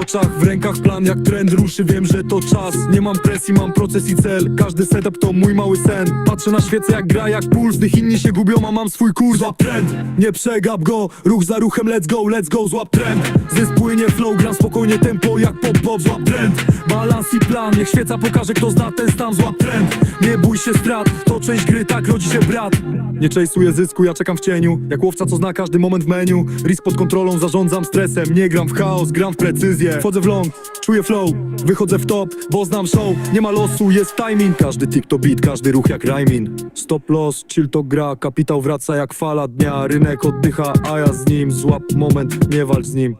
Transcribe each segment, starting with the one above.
oczach, w rękach plan, jak trend ruszy, wiem, że to czas. Nie mam presji, mam proces i cel, każdy setup to mój mały sen. Patrzę na świecę jak gra, jak puls, gdy inni się gubią, a mam swój kurs. Złap trend, nie przegap go, ruch za ruchem, let's go, złap trend. Zysk płynie flow, gram spokojnie tempo jak pop, złap trend. Balans i plan, niech świeca pokaże, kto zna ten stan. Złap trend, nie bój się strat, to część gry, tak rodzi się brat. Nie chase'uję zysku, ja czekam w cieniu, jak łowca, co zna każdy moment w menu. Risk pod kontrolą, zarządzam stresem, nie gram w chaos, gram w precyzję. Wchodzę w long, czuję flow, wychodzę w top, bo znam show. Nie ma losu, jest timing, każdy tick to beat, każdy ruch jak rhymin. Stop loss, chill to gra, kapitał wraca jak fala dnia. Rynek oddycha, a ja z nim, złap moment, nie walcz z nim.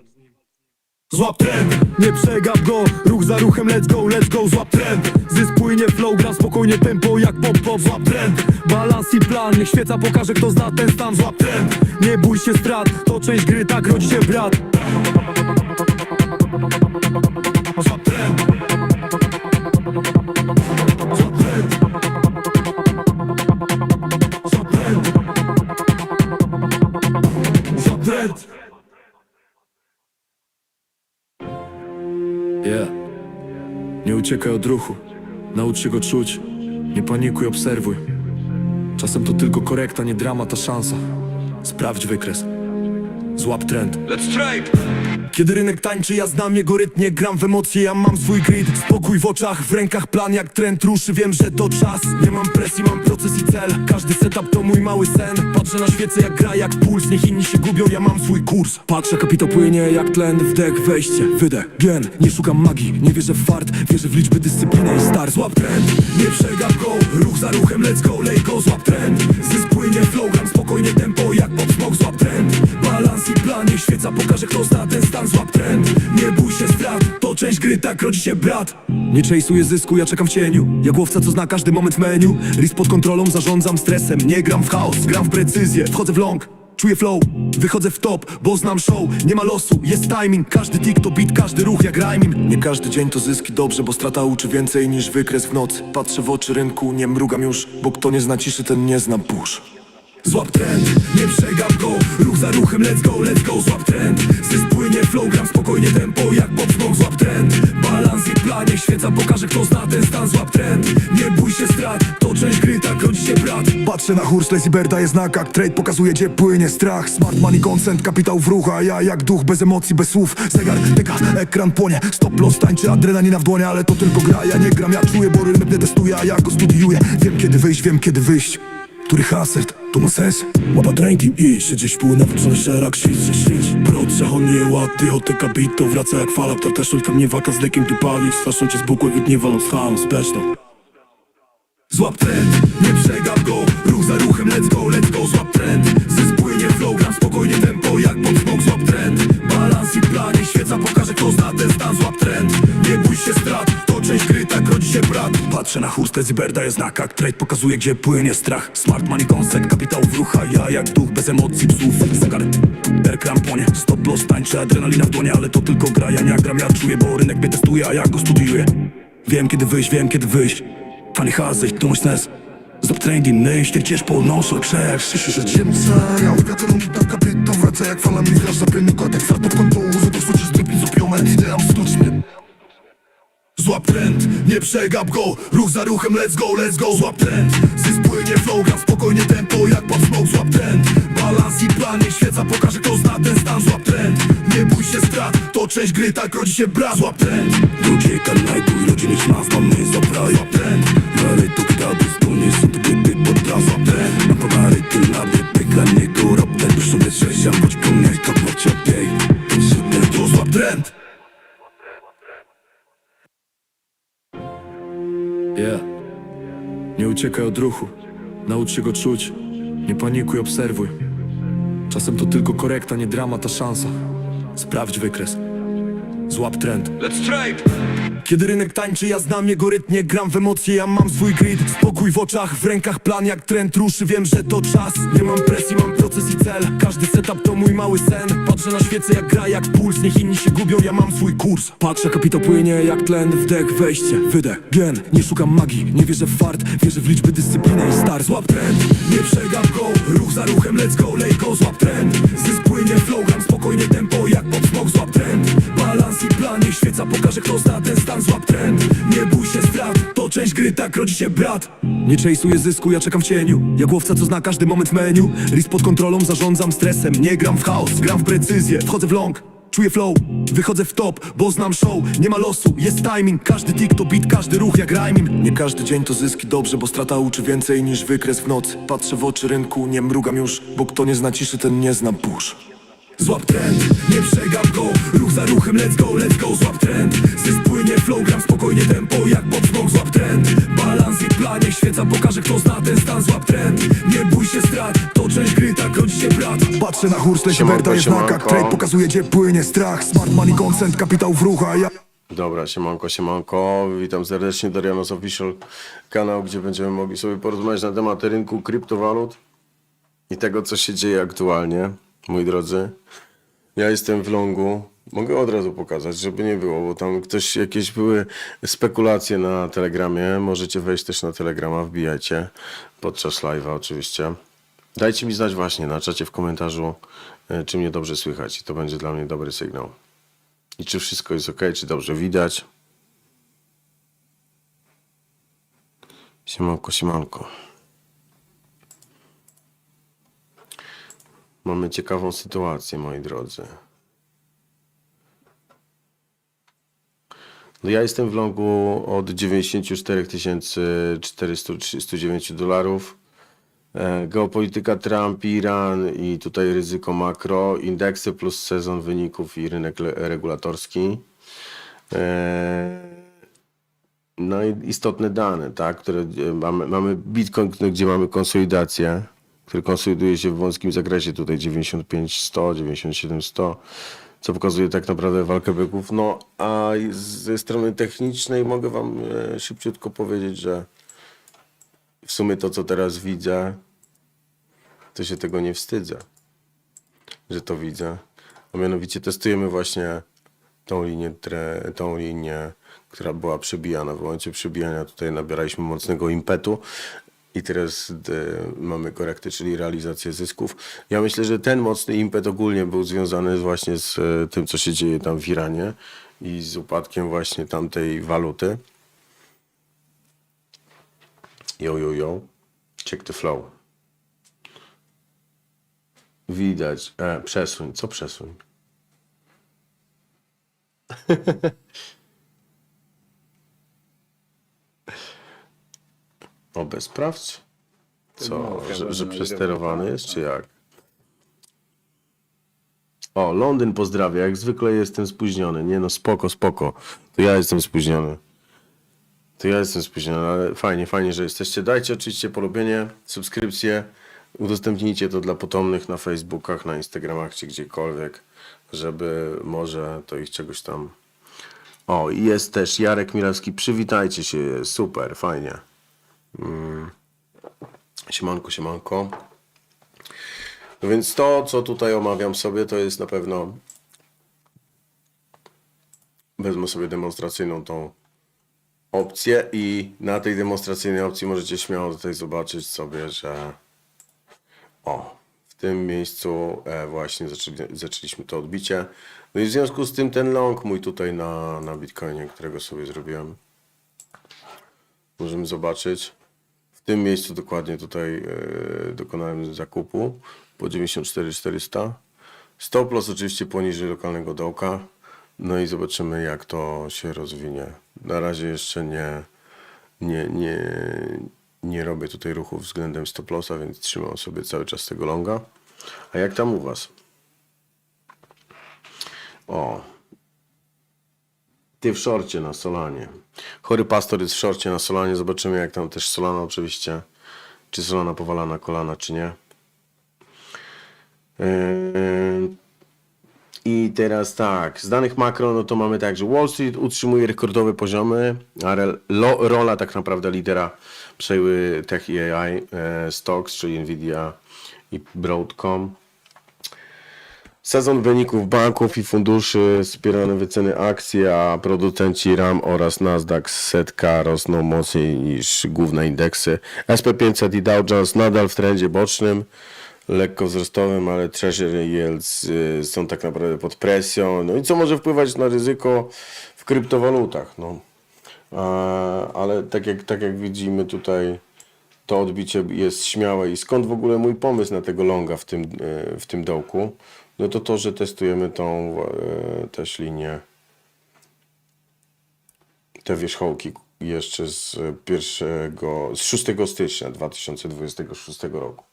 Złap trend, nie przegap go, ruch za ruchem, let's go, złap trend. Zysk płynie flow, gram spokojnie tempo jak pop, złap trend. Balans i plan, niech świeca pokaże, kto zna ten stan. Złap trend, nie bój się strat, to część gry, tak rodzi się brat. Złap trend, złap trend, złap trend, złap trend. Nie uciekaj od ruchu, naucz się go czuć. Nie panikuj, obserwuj. Czasem to tylko korekta, nie dramat, a szansa. Sprawdź wykres, złap trend. Let's trade! Kiedy rynek tańczy, ja znam jego rytm, nie gram w emocje, ja mam swój grid. Spokój w oczach, w rękach plan, jak trend ruszy, wiem, że to czas. Nie mam presji, mam proces i cel, każdy setup to mój mały sen. Patrzę na świecę jak gra, jak puls, niech inni się gubią, ja mam swój kurs. Patrzę, kapitał płynie jak tlen, wdech, wejście, wydech, gen. Nie szukam magii, nie wierzę w fart, wierzę w liczby, dyscyplinę i start. Złap trend, nie przegap go, ruch za ruchem, let's go, złap trend. Zysk płynie flow, gram spokojnie tempo jak pop smoke, złap trend. Balans i plan, niech świeca pokaże, kto zna ten stan. Złap trend, nie bój się strat, to część gry, tak rodzi się brat. Nie chase'uję zysku, ja czekam w cieniu, jak łowca, co zna każdy moment w menu. Risk pod kontrolą, zarządzam stresem, nie gram w chaos, gram w precyzję. Wchodzę w long, czuję flow, wychodzę w top, bo znam show. Nie ma losu, jest timing, każdy tick to beat, każdy ruch jak rhyming. Nie każdy dzień to zyski dobrze, bo strata uczy więcej niż wykres w nocy. Patrzę w oczy rynku, nie mrugam już, bo kto nie zna ciszy, ten nie zna burz. Złap trend, nie przegap go, ruch za ruchem, let's go, złap trend. Zysk płynie flow, gram spokojnie tempo jak pop smoke, złap trend. Balans i plan, niech świeca pokaże, kto zna ten stan. Złap trend, nie bój się strat, to część gry, tak rodzi się brat. Patrzę na Hurs, Lesiber daje znak, jak trade pokazuje, gdzie płynie strach. Smart money, consent, kapitał w ruch, a ja jak duch, bez emocji, bez słów. Zegar tyka, ekran płonie, stop loss, tańczy adrenalina w dłonie, ale to tylko gra, ja nie gram, ja czuję, bo rynek nie testuje, a ja go studiuję. Wiem kiedy wyjść, wiem kiedy wyjść. Który hasert, to ma sens. Łapa ręki i się gdzieś pół nawrócony szereg, świć. Proces, on nie ładny, o te kapito wraca jak fala. To też tam nie waka z lekiem ty palić. Straszą cię z bukły, nie walą z hamą, speszną. Złap trend, nie przegap go, ruch za ruchem, let's go, złap trend. Zysk płynie flow, gram spokojnie tempo jak pop smoke, złap trend. Balans i plan, niech świeca pokaże, kto zna ten stan. Złap trend, nie bój się strat, to część gry, tak rodzi się brat. Patrzę na Hurs, Lesiber daje znak, jak trade pokazuje, gdzie płynie strach. Smart money, concept, kapitał w ruch, a ja jak duch, bez emocji, psów. Zegar, ekran płonie, stop loss, tańczy adrenalina w dłonie, ale to tylko gra, ja nie gram, ja czuję, bo rynek mnie testuje, a ja go studiuję. Wiem kiedy wyjść. Fani hazy, to mój sens. Zap trend inny, ścierciesz ponoszę przecz. Ziemca, ja uwiadomiam, tam kapitał wraca jak fala. Mi zgrasz zapięty kotek, farto w konto, to słuchaj z drugi zupione. Nie mam sztucz mnie. Złap trend, nie przegap go, ruch za ruchem, let's go, złap trend. Zysk płynie flow, gram spokojnie tempo jak pop smoke, złap trend. Balans i plan, niech świeca pokaże, kto zna ten stan. Złap trend, nie bój się strat, to część gry, tak rodzi się brat. Złap trend, Ludzie kanajduj, rodziny śmas, mamy zabraj. złap trend, Mary to kitaby, wspólnie są to byty pod raz. złap trend, Na pomary ty nady, pyka niego rob ten dusz sobie sześcian, choć pełniaj to płacia gej. to złap trend. Nie uciekaj od ruchu, naucz się go czuć. Nie panikuj, obserwuj. Czasem to tylko korekta, nie dramat, a szansa. Sprawdź wykres, złap trend. Let's trade! Kiedy rynek tańczy, ja znam jego rytm, nie gram w emocje, ja mam swój grid. Spokój w oczach, w rękach plan, jak trend ruszy, wiem, że to czas. Nie mam presji, mam proces i cel, każdy setup to mój mały sen. Patrzę na świecę jak gra, jak puls, niech inni się gubią, ja mam swój kurs. Patrzę, kapitał płynie jak tlen, wdech, wejście, wydech, gen. Nie szukam magii, nie wierzę w fart, wierzę w liczby, dyscyplinę i start. Złap trend, nie przegap go, ruch za ruchem, let's go, złap trend. Zysk płynie flow, gram spokojnie tempo jak pop smoke, złap trend. Balans i plan, planie świeca pokaże, kto zna ten stan. Złap trend, nie bój się strat, to część gry, tak rodzi się brat. Nie chase'uję zysku, ja czekam w cieniu, jak łowca, co zna każdy moment w menu. Risk pod kontrolą, zarządzam stresem, nie gram w chaos, gram w precyzję. Wchodzę w long, czuję flow, wychodzę w top, bo znam show. Nie ma losu, jest timing, każdy tick to beat, każdy ruch jak rhyming. Nie każdy dzień to zyski dobrze, bo strata uczy więcej niż wykres w nocy. Patrzę w oczy rynku, nie mrugam już, bo kto nie zna ciszy, ten nie zna burz. Złap trend, nie przegap go, ruch za ruchem, let's go, złap trend. Zysk płynie, flow, gram spokojnie tempo, jak Bob Smoke, złap trend. Balans i planie, świeca pokaże, kto zna ten stan. Złap trend, nie bój się strat, to część gry, tak rodzi się brat. Patrzę na Hursley, Siemanko, Berta jest na siemanko. kak. Trade pokazuje, gdzie płynie strach. Smart money, consent, kapitał w ruch, a ja... Dobra, siemanko, witam serdecznie, Darianos Official, kanał, gdzie będziemy mogli sobie porozmawiać na temat rynku kryptowalut i tego, co się dzieje aktualnie, moi drodzy. Ja jestem w longu, mogę od razu pokazać, żeby nie było, bo tam jakieś były spekulacje na Telegramie, możecie wejść też na Telegrama, wbijajcie, podczas live'a oczywiście. Dajcie mi znać właśnie na czacie w komentarzu, czy mnie dobrze słychać i to będzie dla mnie dobry sygnał. I czy wszystko jest ok, czy dobrze widać. Siemanko. Mamy ciekawą sytuację, moi drodzy. No ja jestem w longu od 94 439 dolarów. Geopolityka Trump, Iran i tutaj ryzyko makro, indeksy plus sezon wyników i rynek regulatorski. No i istotne dane, tak, które mamy Bitcoin, gdzie mamy konsolidację, który konsoliduje się w wąskim zakresie, tutaj 95-100, 97-100, co pokazuje tak naprawdę walkę byków. No a ze strony technicznej mogę wam szybciutko powiedzieć, że w sumie to, co teraz widzę, to się tego nie wstydzę, że to widzę. A mianowicie testujemy właśnie tą linię, która była przebijana. W momencie przebijania tutaj nabieraliśmy mocnego impetu i teraz mamy korektę, czyli realizację zysków. Ja myślę, że ten mocny impet ogólnie był związany właśnie z tym, co się dzieje tam w Iranie i z upadkiem właśnie tamtej waluty. Yo. Check the flow. Widać. Przesuń. Co przesuń? Sprawdź. Co? Że przesterowany jest, czy jak? O, Londyn pozdrawia. Jak zwykle jestem spóźniony. Nie no, spoko. To ja jestem spóźniony. Ale fajnie, że jesteście. Dajcie oczywiście polubienie, subskrypcję, udostępnijcie to dla potomnych na Facebookach, na Instagramach czy gdziekolwiek, żeby może to ich czegoś tam... O, i jest też Jarek Milewski, przywitajcie się, super, fajnie. Siemanko. No więc to, co tutaj omawiam sobie, to jest na pewno... Wezmę sobie demonstracyjną tą opcję i na tej demonstracyjnej opcji możecie śmiało tutaj zobaczyć sobie, że w tym miejscu właśnie zaczęliśmy to odbicie. No i w związku z tym ten long mój tutaj na Bitcoinie, którego sobie zrobiłem, możemy zobaczyć. W tym miejscu dokładnie tutaj dokonałem zakupu po 94 400. Stop loss oczywiście poniżej lokalnego dołka. No i zobaczymy, jak to się rozwinie. Na razie jeszcze nie robię tutaj ruchów względem stop lossa, więc trzymam sobie cały czas tego longa. A jak tam u was? Ty w szorcie na Solanie. Chory pastor jest w szorcie na Solanie. Zobaczymy, jak tam też Solana oczywiście. Czy Solana powala na kolana, czy nie. I teraz tak, z danych makro, no to mamy tak, że Wall Street utrzymuje rekordowe poziomy, a rola tak naprawdę lidera przejęły Tech i AI Stocks, czyli Nvidia i Broadcom. Sezon wyników banków i funduszy, wspierane wyceny akcji, a producenci RAM oraz Nasdaq setka rosną mocniej niż główne indeksy. SP500 i Dow Jones nadal w trendzie bocznym. lekko wzrostowym, ale treasury yields są tak naprawdę pod presją. No i co może wpływać na ryzyko w kryptowalutach? No. Ale tak jak widzimy tutaj, to odbicie jest śmiałe. I skąd w ogóle mój pomysł na tego longa w tym dołku? No to, że testujemy tą też linię, te wierzchołki jeszcze z 6 stycznia 2026 roku.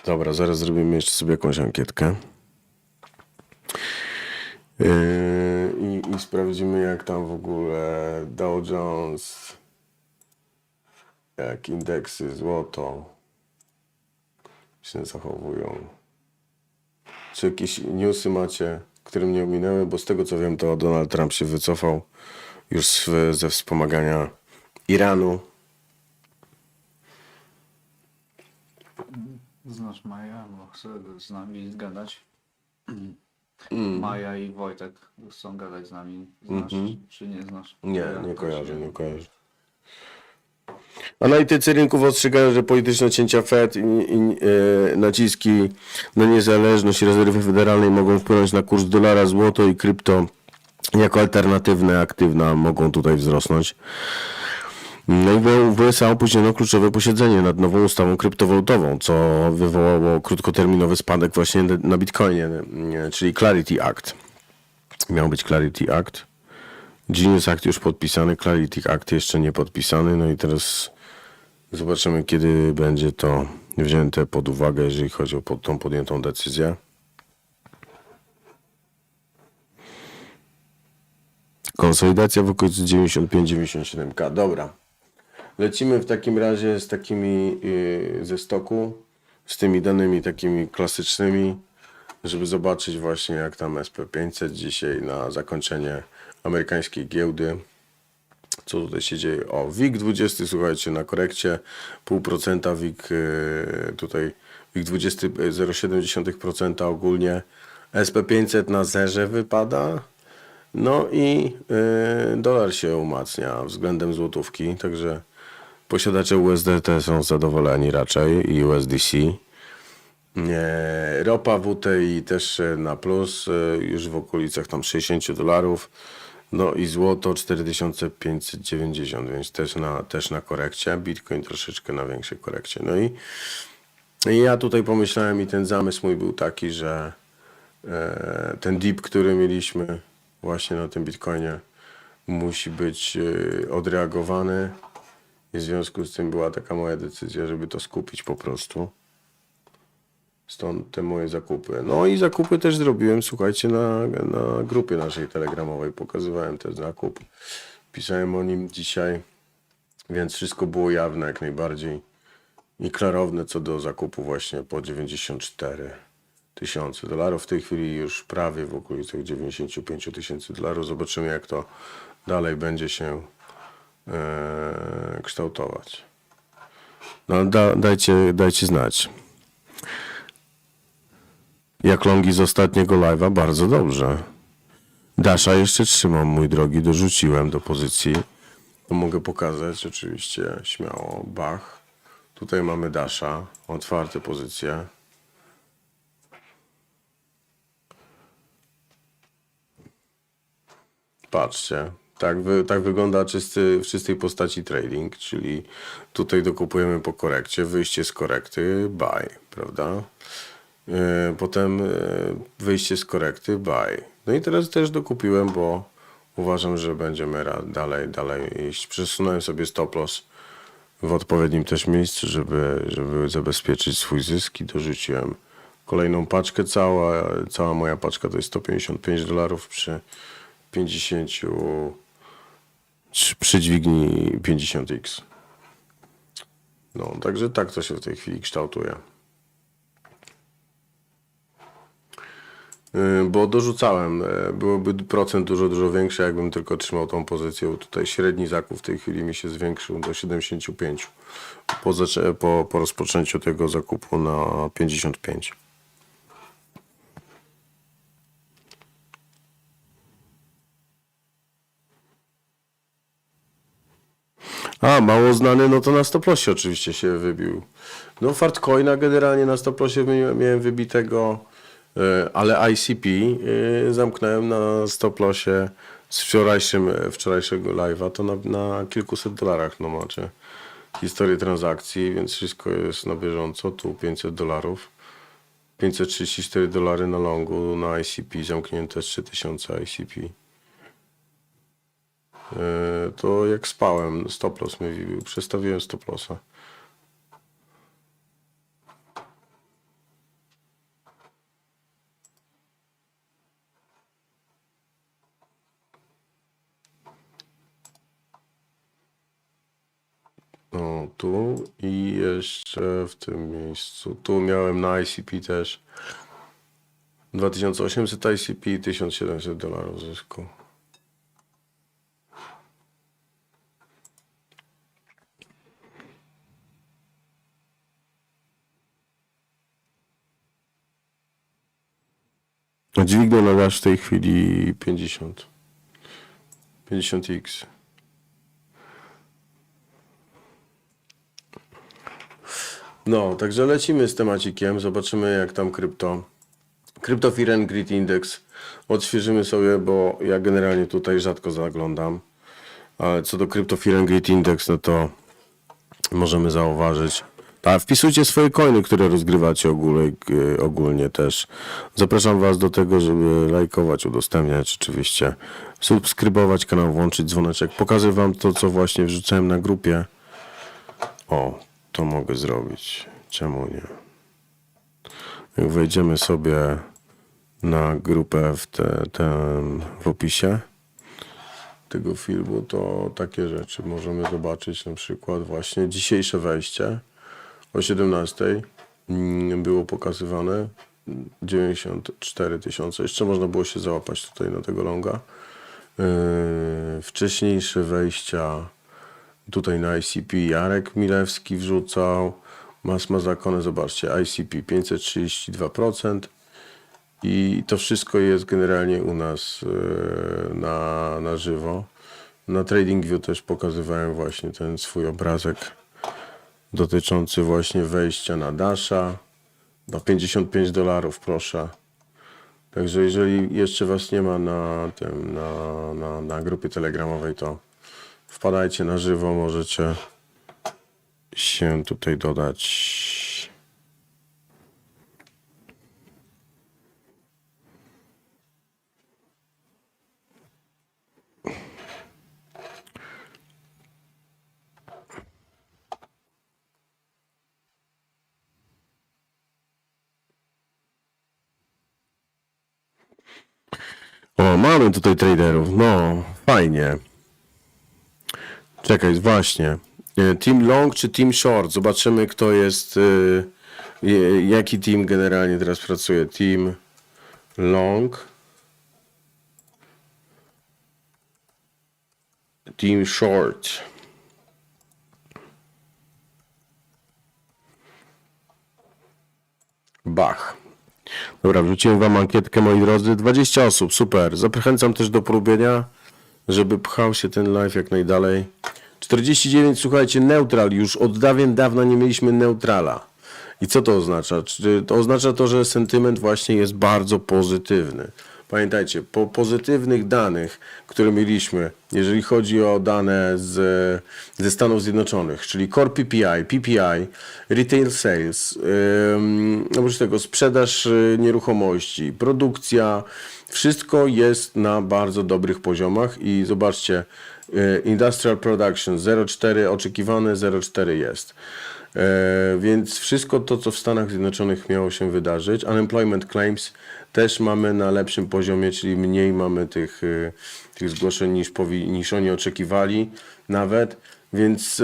Dobra, zaraz zrobimy jeszcze sobie jakąś ankietkę. I sprawdzimy, jak tam w ogóle Dow Jones, jak indeksy, złoto się zachowują. Czy jakieś newsy macie, które mnie ominęły? Bo z tego co wiem, to Donald Trump się wycofał już ze wspomagania Iranu. Znasz Maja, bo chce z nami zgadać. Maja i Wojtek chcą gadać z nami. Znasz czy nie znasz? Nie, Ja nie też kojarzę, nie. nie kojarzę. Analitycy rynków ostrzegają, że polityczne cięcia Fed i naciski na niezależność rezerwy federalnej mogą wpłynąć na kurs dolara, złoto i krypto jako alternatywne aktywna mogą tutaj wzrosnąć. No i w USA opóźniono kluczowe posiedzenie nad nową ustawą kryptowalutową, co wywołało krótkoterminowy spadek właśnie na Bitcoinie, czyli Clarity Act. Miał być Clarity Act. Genius Act już podpisany, Clarity Act jeszcze nie podpisany, no i teraz zobaczymy, kiedy będzie to wzięte pod uwagę, jeżeli chodzi o tą podjętą decyzję. Konsolidacja w okolicy 95-97K. Dobra. Lecimy w takim razie z takimi ze stoku, z tymi danymi takimi klasycznymi, żeby zobaczyć właśnie, jak tam SP500 dzisiaj na zakończenie amerykańskiej giełdy. Co tutaj się dzieje? O, WIG20, słuchajcie, na korekcie 0,5%, WIG tutaj WIG20 0,7% ogólnie, SP500 na zerze wypada, no i dolar się umacnia względem złotówki, także posiadacze USDT są zadowoleni raczej i USDC. Ropa WTI też na plus, już w okolicach tam $60. No i złoto 4590, więc też na korekcie. Bitcoin troszeczkę na większej korekcie. No i ja tutaj pomyślałem i ten zamysł mój był taki, że ten dip, który mieliśmy właśnie na tym Bitcoinie, musi być odreagowany. I w związku z tym była taka moja decyzja, żeby to skupić po prostu. Stąd te moje zakupy. No i zakupy też zrobiłem, słuchajcie, na grupie naszej telegramowej. Pokazywałem ten zakup. Pisałem o nim dzisiaj, więc wszystko było jawne jak najbardziej. I klarowne co do zakupu właśnie po $94,000. W tej chwili już prawie w okolicach $95,000. Zobaczymy, jak to dalej będzie się kształtować. No dajcie znać. Jak longi z ostatniego live'a, bardzo dobrze. Dasha jeszcze trzymam, mój drogi, dorzuciłem do pozycji. To mogę pokazać oczywiście śmiało. Bach. Tutaj mamy Dasha, otwarte pozycje. Patrzcie. Tak wygląda w czystej postaci trading, czyli tutaj dokupujemy po korekcie, wyjście z korekty, buy, prawda? Potem wyjście z korekty, buy. No i teraz też dokupiłem, bo uważam, że będziemy dalej iść. Przesunąłem sobie stop loss w odpowiednim też miejscu, żeby zabezpieczyć swój zysk i dorzuciłem kolejną paczkę. Cała moja paczka to jest $155 przy dźwigni 50x. No, także tak to się w tej chwili kształtuje. Bo dorzucałem, byłoby procent dużo większy, jakbym tylko trzymał tą pozycję. Tutaj średni zakup w tej chwili mi się zwiększył do 75 po rozpoczęciu tego zakupu na 55. A, mało znany, no to na stop lossie oczywiście się wybił. No Fartcoina generalnie na stop lossie miałem wybitego, ale ICP zamknąłem na stop lossie z wczorajszego live'a, to na kilkuset dolarach, no macie historię transakcji, więc wszystko jest na bieżąco, tu $500, $534 na longu, na ICP zamknięte 3000 ICP. To jak spałem, stop loss mnie wybił, przestawiłem stop lossa. No, tu i jeszcze w tym miejscu. Tu miałem na ICP też 2800 ICP i $1700 zysku. A dźwignia na dasz w tej chwili 50x. No, także lecimy z temacikiem, zobaczymy jak tam krypto. Crypto Fear and Greed Index odświeżymy sobie, bo ja generalnie tutaj rzadko zaglądam. Ale co do Crypto Fear and Greed Index, no to możemy zauważyć. A wpisujcie swoje coiny, które rozgrywacie ogólnie też. Zapraszam Was do tego, żeby lajkować, udostępniać oczywiście, subskrybować kanał, włączyć dzwoneczek. Pokażę Wam to, co właśnie wrzucałem na grupie. O, to mogę zrobić. Czemu nie? Jak wejdziemy sobie na grupę w opisie tego filmu, to takie rzeczy możemy zobaczyć, na przykład właśnie dzisiejsze wejście o 17 było pokazywane 94 000. Jeszcze można było się załapać tutaj na tego longa. Wcześniejsze wejścia tutaj na ICP Jarek Milewski wrzucał. Ma zakony, zobaczcie, ICP 532%. I to wszystko jest generalnie u nas na żywo. Na TradingView też pokazywałem właśnie ten swój obrazek dotyczący właśnie wejścia na Dasha. Na $55, proszę. Także jeżeli jeszcze Was nie ma na grupie telegramowej, to wpadajcie na żywo, możecie się tutaj dodać. O, mamy tutaj traderów, no fajnie. Czekaj, właśnie. Team long czy team short? Zobaczymy, kto jest, jaki team generalnie teraz pracuje. Team long. Team short. Bach. Dobra, wrzuciłem Wam ankietkę, moi drodzy. 20 osób, super. Zachęcam też do polubienia, żeby pchał się ten live jak najdalej. 49, słuchajcie, neutral. Już od dawien dawna nie mieliśmy neutrala. I co to oznacza? To oznacza to, że sentyment właśnie jest bardzo pozytywny. Pamiętajcie, po pozytywnych danych, które mieliśmy, jeżeli chodzi o dane ze Stanów Zjednoczonych, czyli Core PPI, Retail Sales, oprócz tego sprzedaż nieruchomości, produkcja, wszystko jest na bardzo dobrych poziomach i zobaczcie, Industrial Production 0,4 oczekiwane, 0,4 jest. Więc wszystko to, co w Stanach Zjednoczonych miało się wydarzyć, Unemployment Claims też mamy na lepszym poziomie, czyli mniej mamy tych zgłoszeń niż oni oczekiwali nawet, więc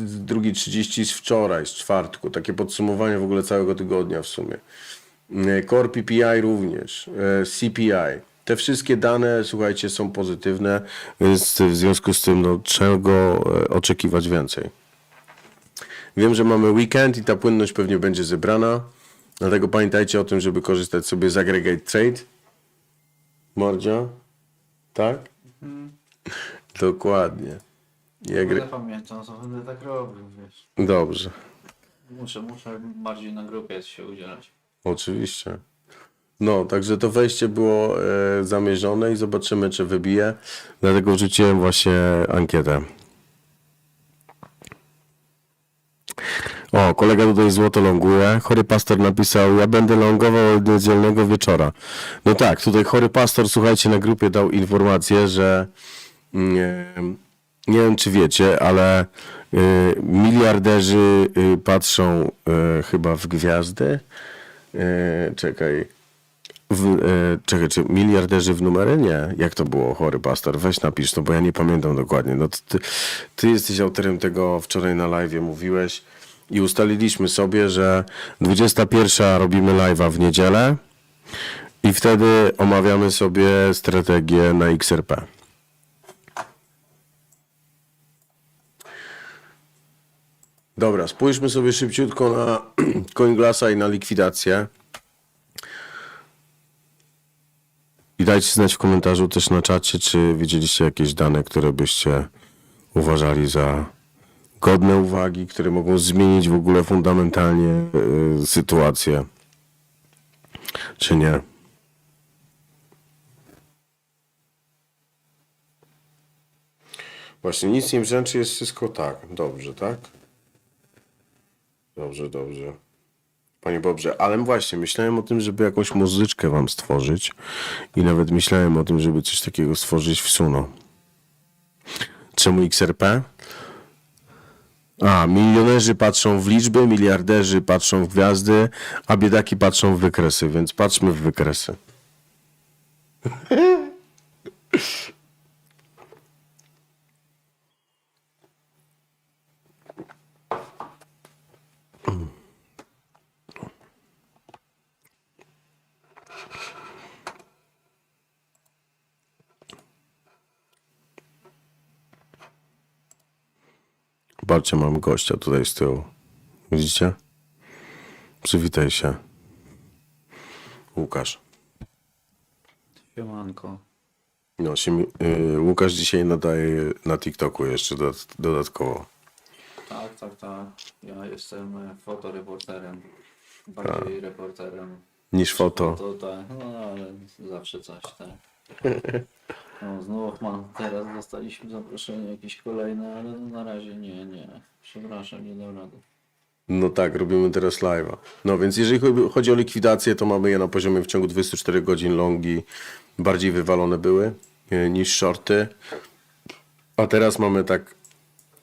drugi 30 z wczoraj, z czwartku, takie podsumowanie w ogóle całego tygodnia w sumie. Core PPI również, CPI. Te wszystkie dane, słuchajcie, są pozytywne, więc w związku z tym, no, czego oczekiwać więcej. Wiem, że mamy weekend i ta płynność pewnie będzie zebrana, dlatego pamiętajcie o tym, żeby korzystać sobie z Aggregate Trade. Mordzia? Tak? Dokładnie. Jak... Będę pamiętał, to będę tak robił, wiesz. Dobrze, Muszę bardziej na grupie się udzielać. oczywiście. No, także to wejście było zamierzone i zobaczymy, czy wybije. Dlatego wrzuciłem właśnie ankietę. O, kolega tutaj złoto longuje. Chory pastor napisał, ja będę longował od niedzielnego wieczora. No tak, tutaj chory pastor, słuchajcie, na grupie dał informację, że nie wiem, czy wiecie, ale miliarderzy patrzą chyba w gwiazdy. Czekaj. Czekaj, czy miliarderzy w numery? Nie. Jak to było, chory pastor? Weź napisz to, bo ja nie pamiętam dokładnie. No ty jesteś autorem tego, wczoraj na live'ie mówiłeś i ustaliliśmy sobie, że 21 robimy live'a w niedzielę i wtedy omawiamy sobie strategię na XRP. Dobra, spójrzmy sobie szybciutko na CoinGlassa i na likwidację. I dajcie znać w komentarzu też na czacie, czy widzieliście jakieś dane, które byście uważali za godne uwagi, które mogą zmienić w ogóle fundamentalnie sytuację, czy nie. Właśnie nic nie brzęczy, jest wszystko tak. Dobrze, tak? Dobrze, dobrze. Panie Bobrze, ale właśnie myślałem o tym, żeby jakąś muzyczkę wam stworzyć i nawet myślałem o tym, żeby coś takiego stworzyć w Suno. Czemu XRP? A, milionerzy patrzą w liczby, miliarderzy patrzą w gwiazdy, a biedaki patrzą w wykresy, więc patrzmy w wykresy. Zobaczcie, mam gościa tutaj z tyłu. Widzicie? Przywitaj się. Łukasz. Siemanko. No, Łukasz dzisiaj nadaje na TikToku jeszcze dodatkowo. Tak. Ja jestem fotoreporterem. Bardziej reporterem. Niż foto. To tak, no ale zawsze coś, tak. No, znów teraz dostaliśmy zaproszenie jakieś kolejne, ale no na razie nie. Przepraszam, nie dam rady. No tak, robimy teraz live'a. No więc jeżeli chodzi o likwidację, to mamy je na poziomie w ciągu 24 godzin longi bardziej wywalone były niż shorty. A teraz mamy tak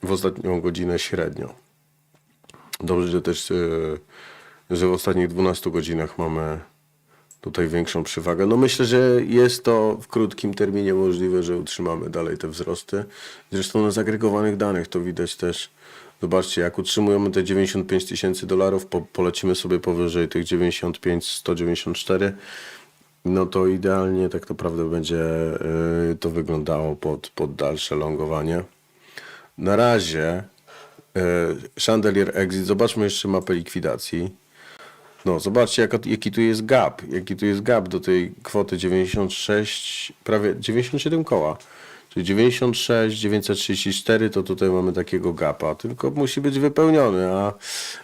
w ostatnią godzinę średnio. Dobrze, że też że w ostatnich 12 godzinach mamy tutaj większą przewagę. No myślę, że jest to w krótkim terminie możliwe, że utrzymamy dalej te wzrosty. Zresztą na zagregowanych danych to widać też. Zobaczcie, jak utrzymujemy te $95,000, polecimy sobie powyżej tych 95, 194, no to idealnie tak naprawdę będzie to wyglądało pod dalsze longowanie. Na razie Chandelier Exit, zobaczmy jeszcze mapę likwidacji. No, zobaczcie, jaki tu jest gap. Jaki tu jest gap do tej kwoty 96, prawie 97 koła. Czyli 96, 934 to tutaj mamy takiego gapa. Tylko musi być wypełniony, a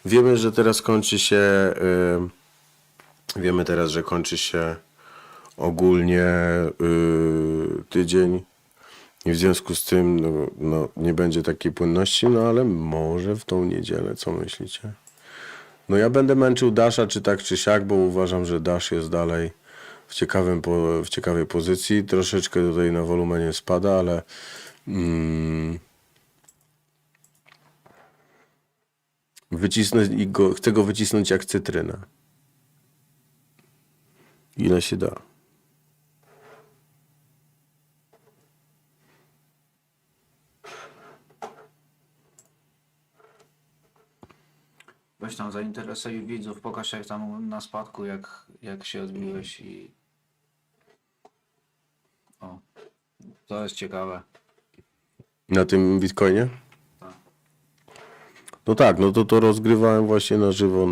wiemy, że teraz kończy się wiemy teraz, że kończy się ogólnie tydzień. I w związku z tym no, nie będzie takiej płynności, no ale może w tą niedzielę, co myślicie? No ja będę męczył Dasha czy tak czy siak, bo uważam, że Dash jest dalej w ciekawej pozycji. Troszeczkę tutaj na wolumenie spada, ale chcę go wycisnąć jak cytrynę. Ile się da. Weź tam zainteresuj widzów, pokaż jak tam na spadku, jak się odbiłeś i... O, to jest ciekawe. Na tym Bitcoinie? Tak. No tak, no to rozgrywałem właśnie na żywo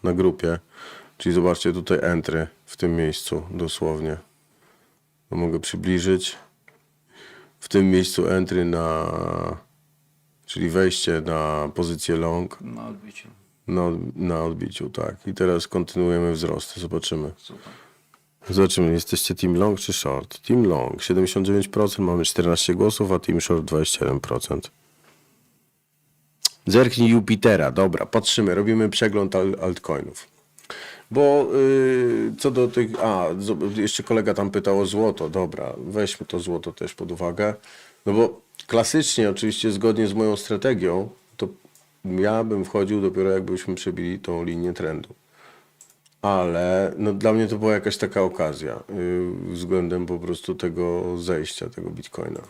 na grupie. Czyli zobaczcie tutaj entry w tym miejscu dosłownie. To mogę przybliżyć. w tym miejscu entry czyli wejście na pozycję long Na odbiciu. na odbiciu, tak. I teraz kontynuujemy wzrost, zobaczymy. Super. Zobaczymy, jesteście team long czy short? Team long 79%, mamy 14 głosów, a team short 21%. Zerknij Jupitera, dobra, patrzymy, robimy przegląd altcoinów. Bo co do tych, jeszcze kolega tam pytał o złoto, dobra, weźmy to złoto też pod uwagę. No bo klasycznie, oczywiście zgodnie z moją strategią, to ja bym wchodził dopiero jakbyśmy przebili tą linię trendu. Ale no, dla mnie to była jakaś taka okazja względem po prostu tego zejścia, tego Bitcoina.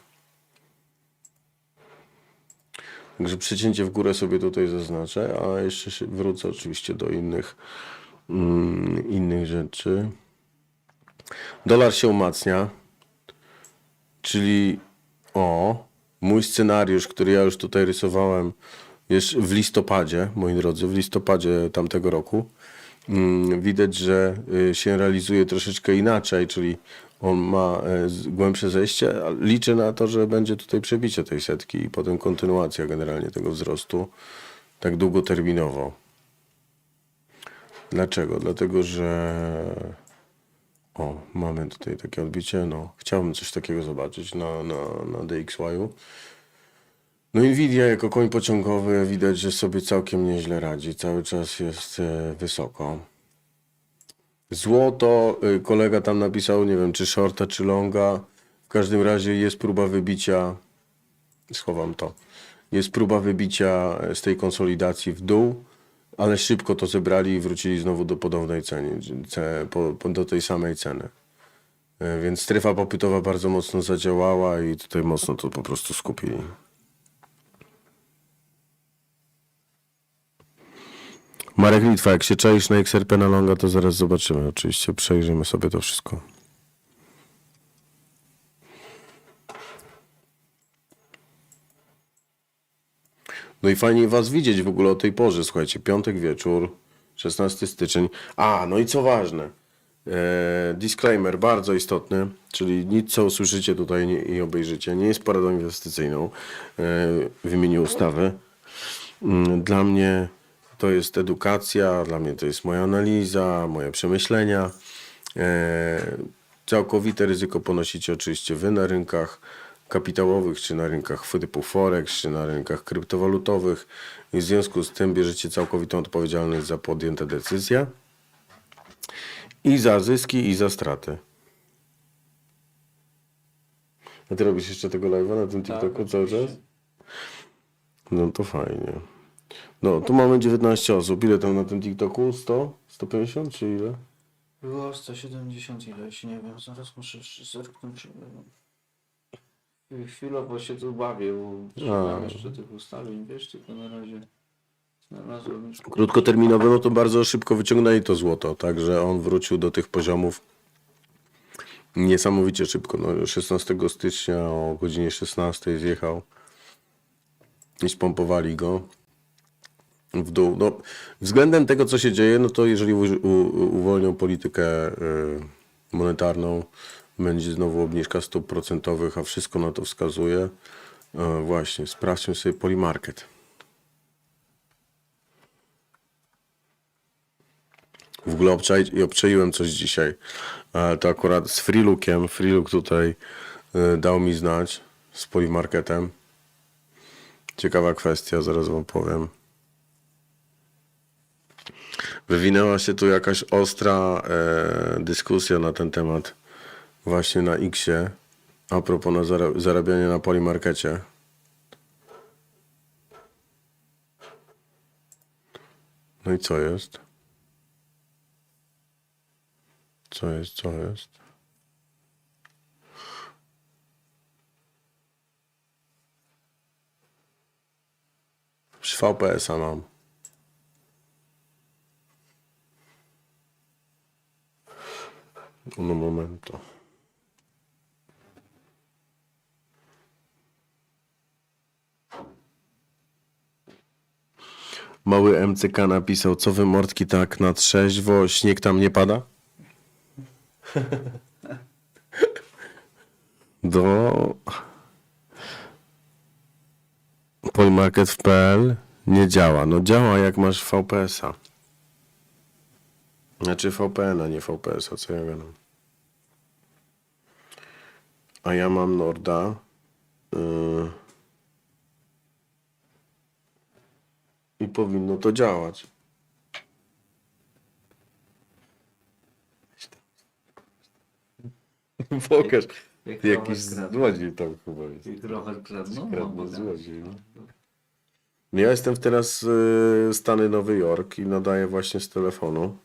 Także przecięcie w górę sobie tutaj zaznaczę, a jeszcze się wrócę oczywiście do innych rzeczy. Dolar się umacnia, czyli mój scenariusz, który ja już tutaj rysowałem jest w listopadzie, moi drodzy, w listopadzie tamtego roku. Widać, że się realizuje troszeczkę inaczej, czyli on ma głębsze zejście, ale liczę na to, że będzie tutaj przebicie tej setki i potem kontynuacja generalnie tego wzrostu tak długoterminowo. Dlaczego? Dlatego, że mamy tutaj takie odbicie, chciałbym coś takiego zobaczyć na DXY-u. No Nvidia jako koń pociągowy widać, że sobie całkiem nieźle radzi. Cały czas jest wysoko. Złoto, kolega tam napisał, nie wiem czy shorta, czy longa. W każdym razie jest próba wybicia, schowam to, jest próba wybicia z tej konsolidacji w dół, ale szybko to zebrali i wrócili znowu do podobnej ceny, do tej samej ceny. Więc strefa popytowa bardzo mocno zadziałała i tutaj mocno to po prostu skupili. Marek Litwa, jak się czaisz na XRP na longa, to zaraz zobaczymy. Oczywiście przejrzymy sobie to wszystko. No i fajnie was widzieć w ogóle o tej porze. Słuchajcie, piątek wieczór, 16 styczeń. No i co ważne, disclaimer bardzo istotny, czyli nic co usłyszycie tutaj i obejrzycie nie jest poradą inwestycyjną w imieniu ustawy. Dla mnie to jest edukacja, dla mnie to jest moja analiza, moje przemyślenia. Całkowite ryzyko ponosicie oczywiście wy na rynkach kapitałowych, czy na rynkach typu Forex, czy na rynkach kryptowalutowych. I w związku z tym bierzecie całkowitą odpowiedzialność za podjęte decyzje i za zyski, i za straty. A ty robisz jeszcze tego live'a na tym TikToku cały czas? No to fajnie. No, tu mamy 19 osób. Ile tam na tym TikToku? 100? 150 czy ile? Było 170 ileś, nie wiem, zaraz muszę zerknąć. Chwilowo się tu bawię, bo szukam jeszcze tych ustawień, wiesz, tylko na razie znalazłem już... Krótkoterminowe, no to bardzo szybko wyciągnęli to złoto, także on wrócił do tych poziomów niesamowicie szybko. 16 stycznia o godzinie 16 zjechał i spompowali go w dół. Względem tego, co się dzieje, no to jeżeli uwolnią politykę monetarną, będzie znowu obniżka stóp procentowych, a wszystko na to wskazuje. Właśnie, sprawdźmy sobie Polymarket. W ogóle obczaiłem coś dzisiaj. To akurat z Freelookiem. Freelook tutaj dał mi znać z Polymarketem. Ciekawa kwestia, zaraz wam powiem. Wywinęła się tu jakaś ostra dyskusja na ten temat właśnie na X-ie a propos zarabiania na Polymarkecie. No i co jest? Co jest? Przy VPS-a mam. Un momento. Mały MCK napisał, co wy mordki tak na trzeźwo, śnieg tam nie pada? Polymarket.pl nie działa. No działa jak masz VPS-a. Znaczy VPN-a, nie VPS-a, co ja gadam. A ja mam Norda. I powinno to działać. Pokaż. Jak Jakiś trochę kradną. złodziej tam chyba jest. I trochę kradną. Kradną złodziej. No. Ja jestem teraz Stany Nowy Jork i nadaję właśnie z telefonu.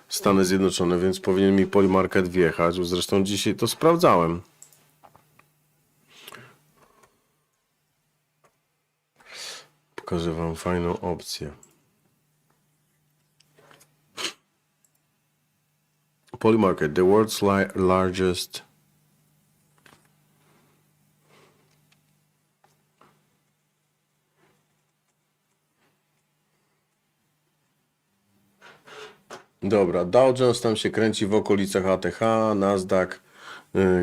Stany Zjednoczone, więc powinien mi Polymarket wjechać. Zresztą dzisiaj to sprawdzałem. Pokażę wam fajną opcję. Polymarket, the world's largest Dobra, Dow Jones tam się kręci w okolicach ATH, Nasdaq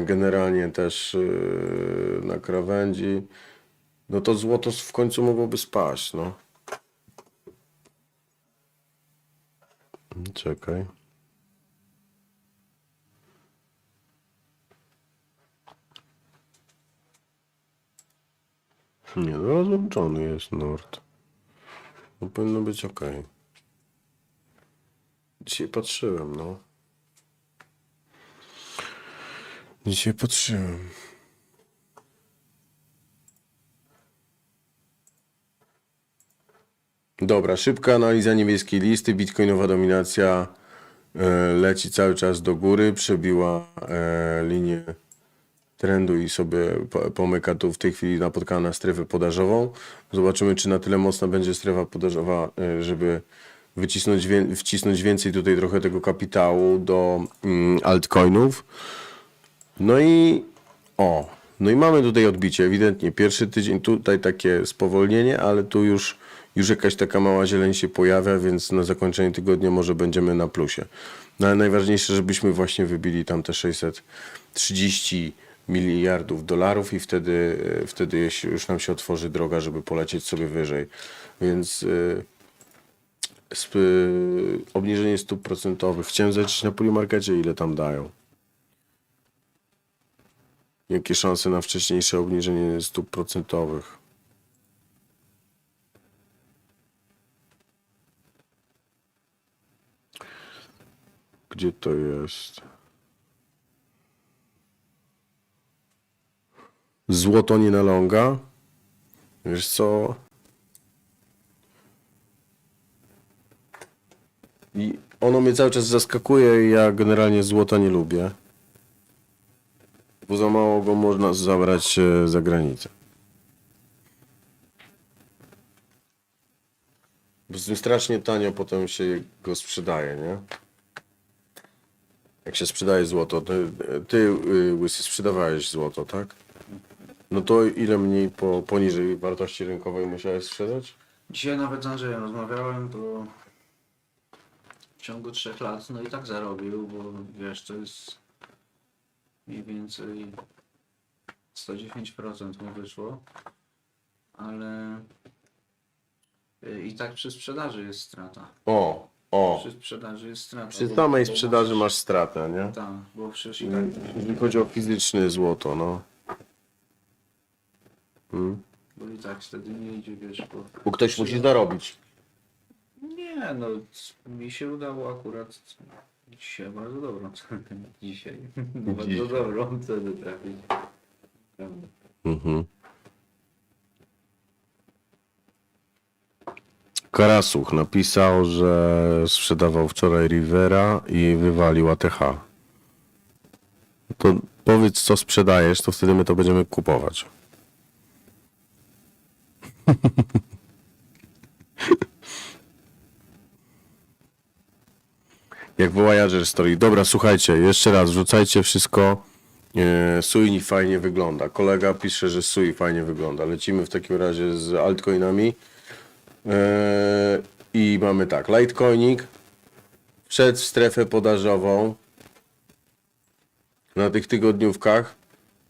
generalnie też na krawędzi. No to złoto w końcu mogłoby spaść, no. Czekaj. Nie, no rozłączony jest Nord. No powinno być ok. Dzisiaj patrzyłem, no. Dzisiaj patrzyłem. Dobra, szybka analiza niebieskiej listy. Bitcoinowa dominacja leci cały czas do góry. Przebiła linię trendu i sobie pomyka tu w tej chwili napotkana na strefę podażową. Zobaczymy, czy na tyle mocna będzie strefa podażowa, żeby wcisnąć więcej tutaj trochę tego kapitału do altcoinów. No i mamy tutaj odbicie, ewidentnie. Pierwszy tydzień tutaj takie spowolnienie, ale tu już jakaś taka mała zieleń się pojawia, więc na zakończenie tygodnia może będziemy na plusie. No ale najważniejsze, żebyśmy właśnie wybili tam te 630 miliardów dolarów i wtedy już nam się otworzy droga, żeby polecieć sobie wyżej. Więc obniżenie stóp procentowych. Chciałem zobaczyć na Polymarkecie, ile tam dają. Jakie szanse na wcześniejsze obniżenie stóp procentowych? Gdzie to jest? Złoto nie naląga. Wiesz co? I ono mnie cały czas zaskakuje i ja generalnie złota nie lubię. Bo za mało go można zabrać za granicę. Bo z tym strasznie tanio potem się go sprzedaje, nie? Jak się sprzedaje złoto, ty Łysy, sprzedawałeś złoto, tak? No to ile mniej poniżej wartości rynkowej musiałeś sprzedać? Dzisiaj nawet z Andrzejem rozmawiałem, to w ciągu 3 lat, no i tak zarobił, bo wiesz, to jest mniej więcej 110% mu wyszło, ale i tak przy sprzedaży jest strata. Przy sprzedaży jest strata. Przy samej sprzedaży masz stratę, nie? Tak, bo przecież i tak, Jeżeli chodzi o fizyczne złoto, no. bo i tak wtedy nie idzie, wiesz, Bo ktoś musi zarobić. Nie, no mi się udało akurat dzisiaj bardzo dobrą cenę. Dzisiaj. Bardzo dobrą cenę trafić. Prawda. Karasuch napisał, że sprzedawał wczoraj Rivera i wywalił ATH. To powiedz, co sprzedajesz, to wtedy my to będziemy kupować. Jak Voyager Story. Dobra, słuchajcie, jeszcze raz, wrzucajcie wszystko. Sui fajnie wygląda. Kolega pisze, że Sui fajnie wygląda. Lecimy w takim razie z altcoinami. I mamy tak, Litecoinik wszedł w strefę podażową na tych tygodniówkach.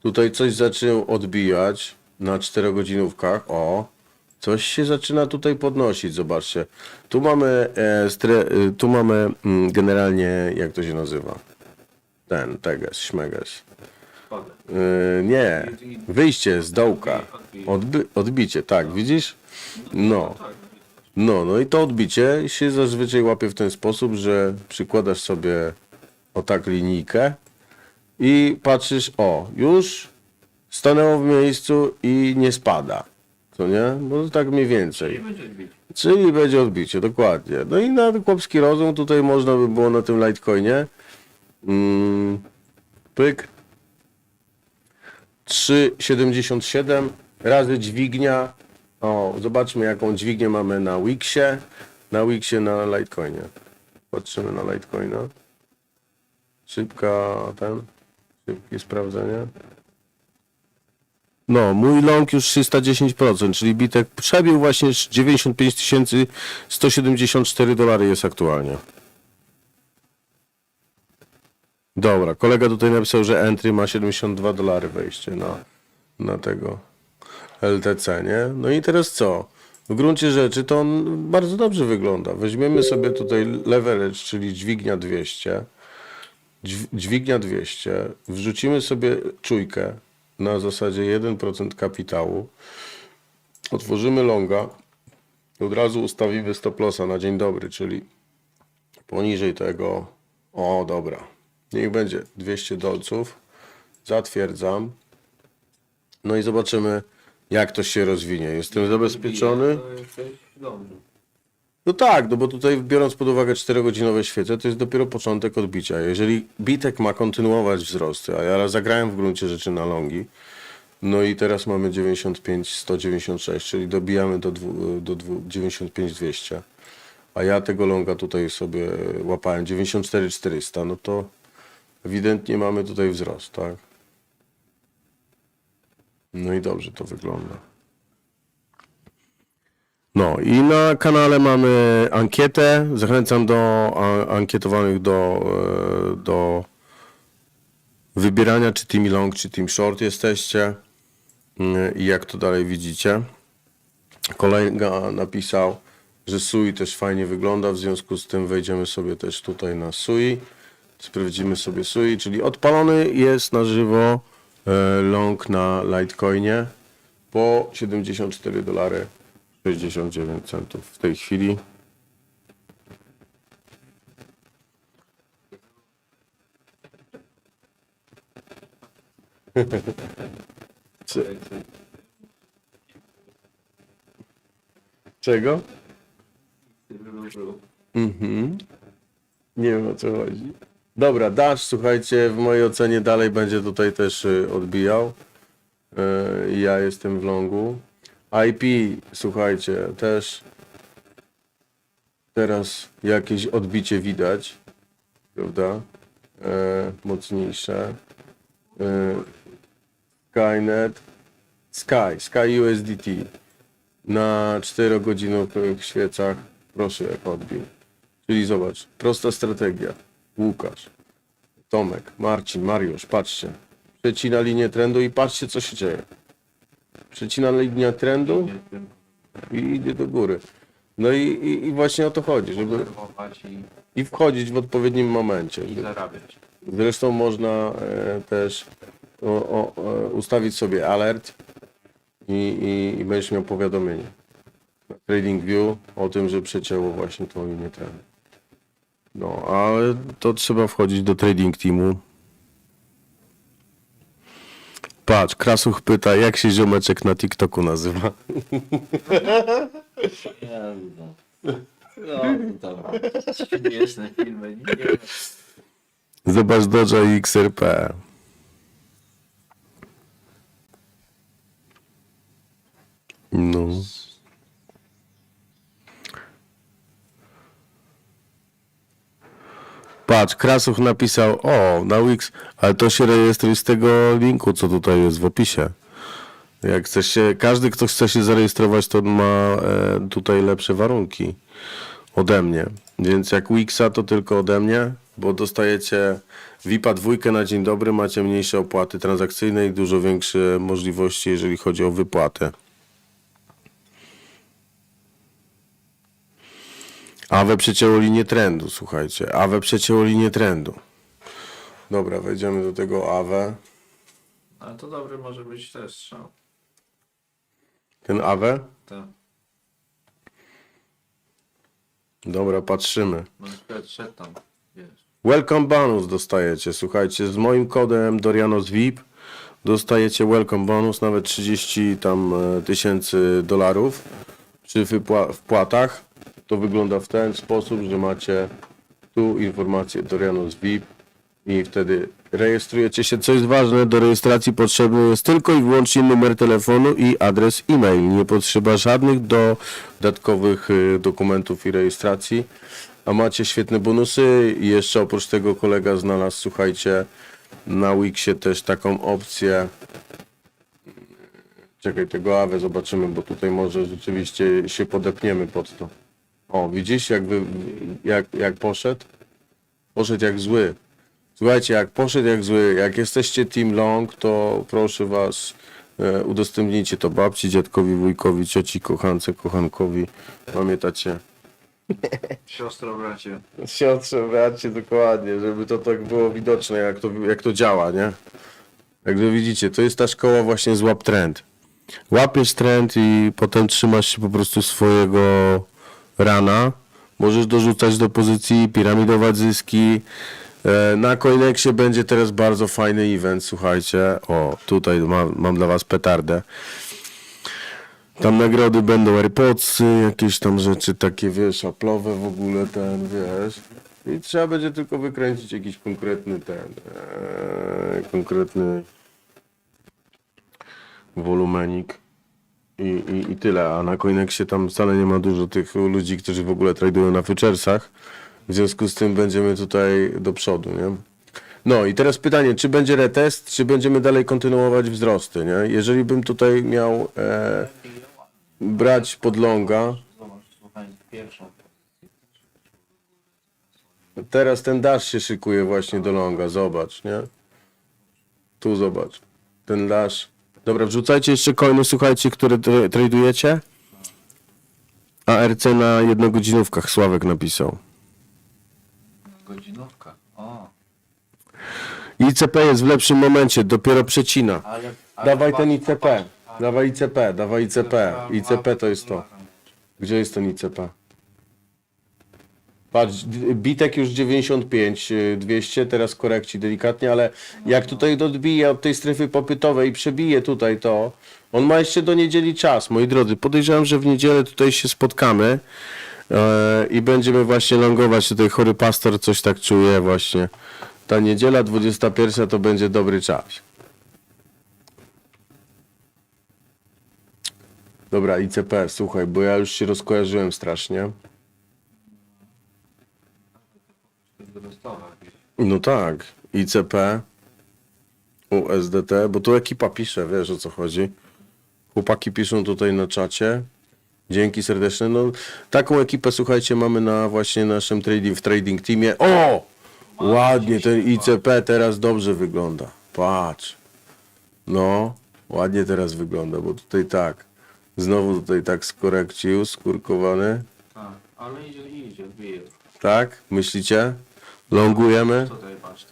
Tutaj coś zaczął odbijać na 4-godzinówkach. Coś się zaczyna tutaj podnosić, zobaczcie. Tu mamy, generalnie, jak to się nazywa? Teges, szmeges. Nie, wyjście z dołka. Odbicie, tak, widzisz? No i to odbicie się zazwyczaj łapie w ten sposób, że przykładasz sobie o tak linijkę i patrzysz, już stanęło w miejscu i nie spada. Co nie? Bo tak mniej więcej. Czyli będzie odbicie, dokładnie. No i na chłopski rozum tutaj można by było na tym Litecoinie pyk 3,77 razy dźwignia. Zobaczmy jaką dźwignię mamy na Wixie. Na Litecoinie. Patrzymy na Litecoina. Szybkie sprawdzenie. No, mój long już 310%, czyli bitek przebił właśnie 95 174 dolary jest aktualnie. Dobra, kolega tutaj napisał, że entry ma 72 dolary wejście na tego LTC, nie? No i teraz co? W gruncie rzeczy to on bardzo dobrze wygląda. Weźmiemy sobie tutaj leverage, czyli dźwignia 200. Dźwignia 200. Wrzucimy sobie czujkę na zasadzie 1% kapitału. Otworzymy longa. Od razu ustawimy stop lossa na dzień dobry, czyli poniżej tego. Dobra. Niech będzie 200 dolców. Zatwierdzam. No i zobaczymy, jak to się rozwinie. Jestem zabezpieczony. No tak, no bo tutaj biorąc pod uwagę 4-godzinowe świece, to jest dopiero początek odbicia. Jeżeli bitek ma kontynuować wzrosty, a ja zagrałem w gruncie rzeczy na longi, no i teraz mamy 95, 196, czyli dobijamy do 95, 200. A ja tego longa tutaj sobie łapałem 94, 400, no to ewidentnie mamy tutaj wzrost, tak? No i dobrze to wygląda. No i na kanale mamy ankietę. Zachęcam do ankietowanych do wybierania, czy team long, czy team short jesteście i jak to dalej widzicie. Kolega napisał, że SUI też fajnie wygląda, w związku z tym wejdziemy sobie też tutaj na SUI. Sprawdzimy sobie SUI, czyli odpalony jest na żywo long na Litecoinie po 74 dolary 69 centów w tej chwili. Czego? Nie wiem o co chodzi. Dobra, Dash, słuchajcie, w mojej ocenie dalej będzie tutaj też odbijał. Ja jestem w longu. IP, słuchajcie, też teraz jakieś odbicie widać, prawda? Mocniejsze. Skynet, Sky USDT na 4-godzinowych świecach, proszę jak odbił. Czyli zobacz, prosta strategia. Łukasz, Tomek, Marcin, Mariusz, patrzcie. Przecina linię trendu i patrzcie co się dzieje. Przecina linia trendu i idzie do góry. No i właśnie o to chodzi, żeby i wchodzić w odpowiednim momencie. I zarabiać. Zresztą można też ustawić sobie alert i będziesz miał powiadomienie na TradingView o tym, że przecięło właśnie tą linię trendu. No, ale to trzeba wchodzić do Trading Teamu. Patrz, Krasuch pyta, jak się ziomeczek na TikToku nazywa? No, tam śmieszne filmy. Zobacz Dodge'a i XRP. No. Patrz, Krasuch napisał, na Wix, ale to się rejestruj z tego linku, co tutaj jest w opisie. Jak chcesz się, każdy, kto chce się zarejestrować, to ma tutaj lepsze warunki ode mnie. Więc jak Wixa, to tylko ode mnie, bo dostajecie VIP-a 2 na dzień dobry, macie mniejsze opłaty transakcyjne i dużo większe możliwości, jeżeli chodzi o wypłatę. Awe przecięło linię trendu, słuchajcie. Awe przecięło linię trendu. Dobra, wejdziemy do tego Awe. Ale to dobry może być też strzał. Ten Awe? Tak. Dobra, patrzymy. No szedł tam, wiesz. Welcome bonus dostajecie, słuchajcie, z moim kodem Dorianos VIP dostajecie welcome bonus, nawet 30 tam tysięcy dolarów przy wpłatach. To wygląda w ten sposób, że macie tu informację Dorianos VIP i wtedy rejestrujecie się. Co jest ważne, do rejestracji potrzebny jest tylko i wyłącznie numer telefonu i adres e-mail. Nie potrzeba żadnych dodatkowych dokumentów i rejestracji. A macie świetne bonusy i jeszcze oprócz tego kolega znalazł, słuchajcie, na Wixie też taką opcję. Czekaj, tego Awe zobaczymy, bo tutaj może rzeczywiście się podepniemy pod to. O, widzisz jak poszedł? Poszedł jak zły. Słuchajcie, jak poszedł jak zły, jak jesteście Team Long, to proszę was, udostępnijcie to babci, dziadkowi, wujkowi, cioci, kochance, kochankowi. Pamiętacie? Siostro, bracie. Siostrze, bracie, dokładnie, żeby to tak było widoczne, jak to działa, nie? Jak to widzicie, to jest ta szkoła właśnie z łap trend. Łapiesz trend i potem trzymasz się po prostu swojego rana. Możesz dorzucać do pozycji, piramidować zyski. Na Coinexie będzie teraz bardzo fajny event, słuchajcie. O, tutaj mam dla was petardę. Tam nagrody będą AirPodsy, jakieś tam rzeczy takie, wiesz, Apple'owe w ogóle, wiesz. I trzeba będzie tylko wykręcić jakiś konkretny konkretny wolumenik i tyle. A na Coinexie tam wcale nie ma dużo tych ludzi, którzy w ogóle tradują na futuresach. W związku z tym będziemy tutaj do przodu, nie? No i teraz pytanie, czy będzie retest, czy będziemy dalej kontynuować wzrosty, nie? Jeżeli bym tutaj miał brać pod longa, Zobacz, słuchaj, pierwszą. teraz ten dash się szykuje właśnie do longa, zobacz, nie? Tu zobacz, ten dash. Dobra, wrzucajcie jeszcze coiny, słuchajcie, które tradujecie. ARC na jednogodzinówkach, Sławek napisał. Godzinówka. O. ICP jest w lepszym momencie, dopiero przecina. Ale Dawaj ten ICP, dawaj ICP, dawaj ICP. ICP to jest to. Gdzie jest ten ICP? Patrz, bitek już 95, 200, teraz korekci delikatnie, ale jak tutaj odbije od tej strefy popytowej i przebije tutaj to, on ma jeszcze do niedzieli czas, moi drodzy. Podejrzewam, że w niedzielę tutaj się spotkamy i będziemy właśnie longować. Tutaj chory pastor coś tak czuje właśnie. Ta niedziela 21 to będzie dobry czas. Dobra, ICP, słuchaj, bo ja już się rozkojarzyłem strasznie. No tak, ICP, USDT, bo tu ekipa pisze, wiesz o co chodzi. Chłopaki piszą tutaj na czacie. Dzięki serdeczne. No, taką ekipę, słuchajcie, mamy na właśnie naszym trading teamie. O! Ładnie, ten ICP teraz dobrze wygląda. Patrz. No, ładnie teraz wygląda, bo tutaj tak. Znowu tutaj tak skorekcił, skurkowany. Tak, ale idzie, wbije. Tak? Myślicie? Longujemy? Tutaj patrz.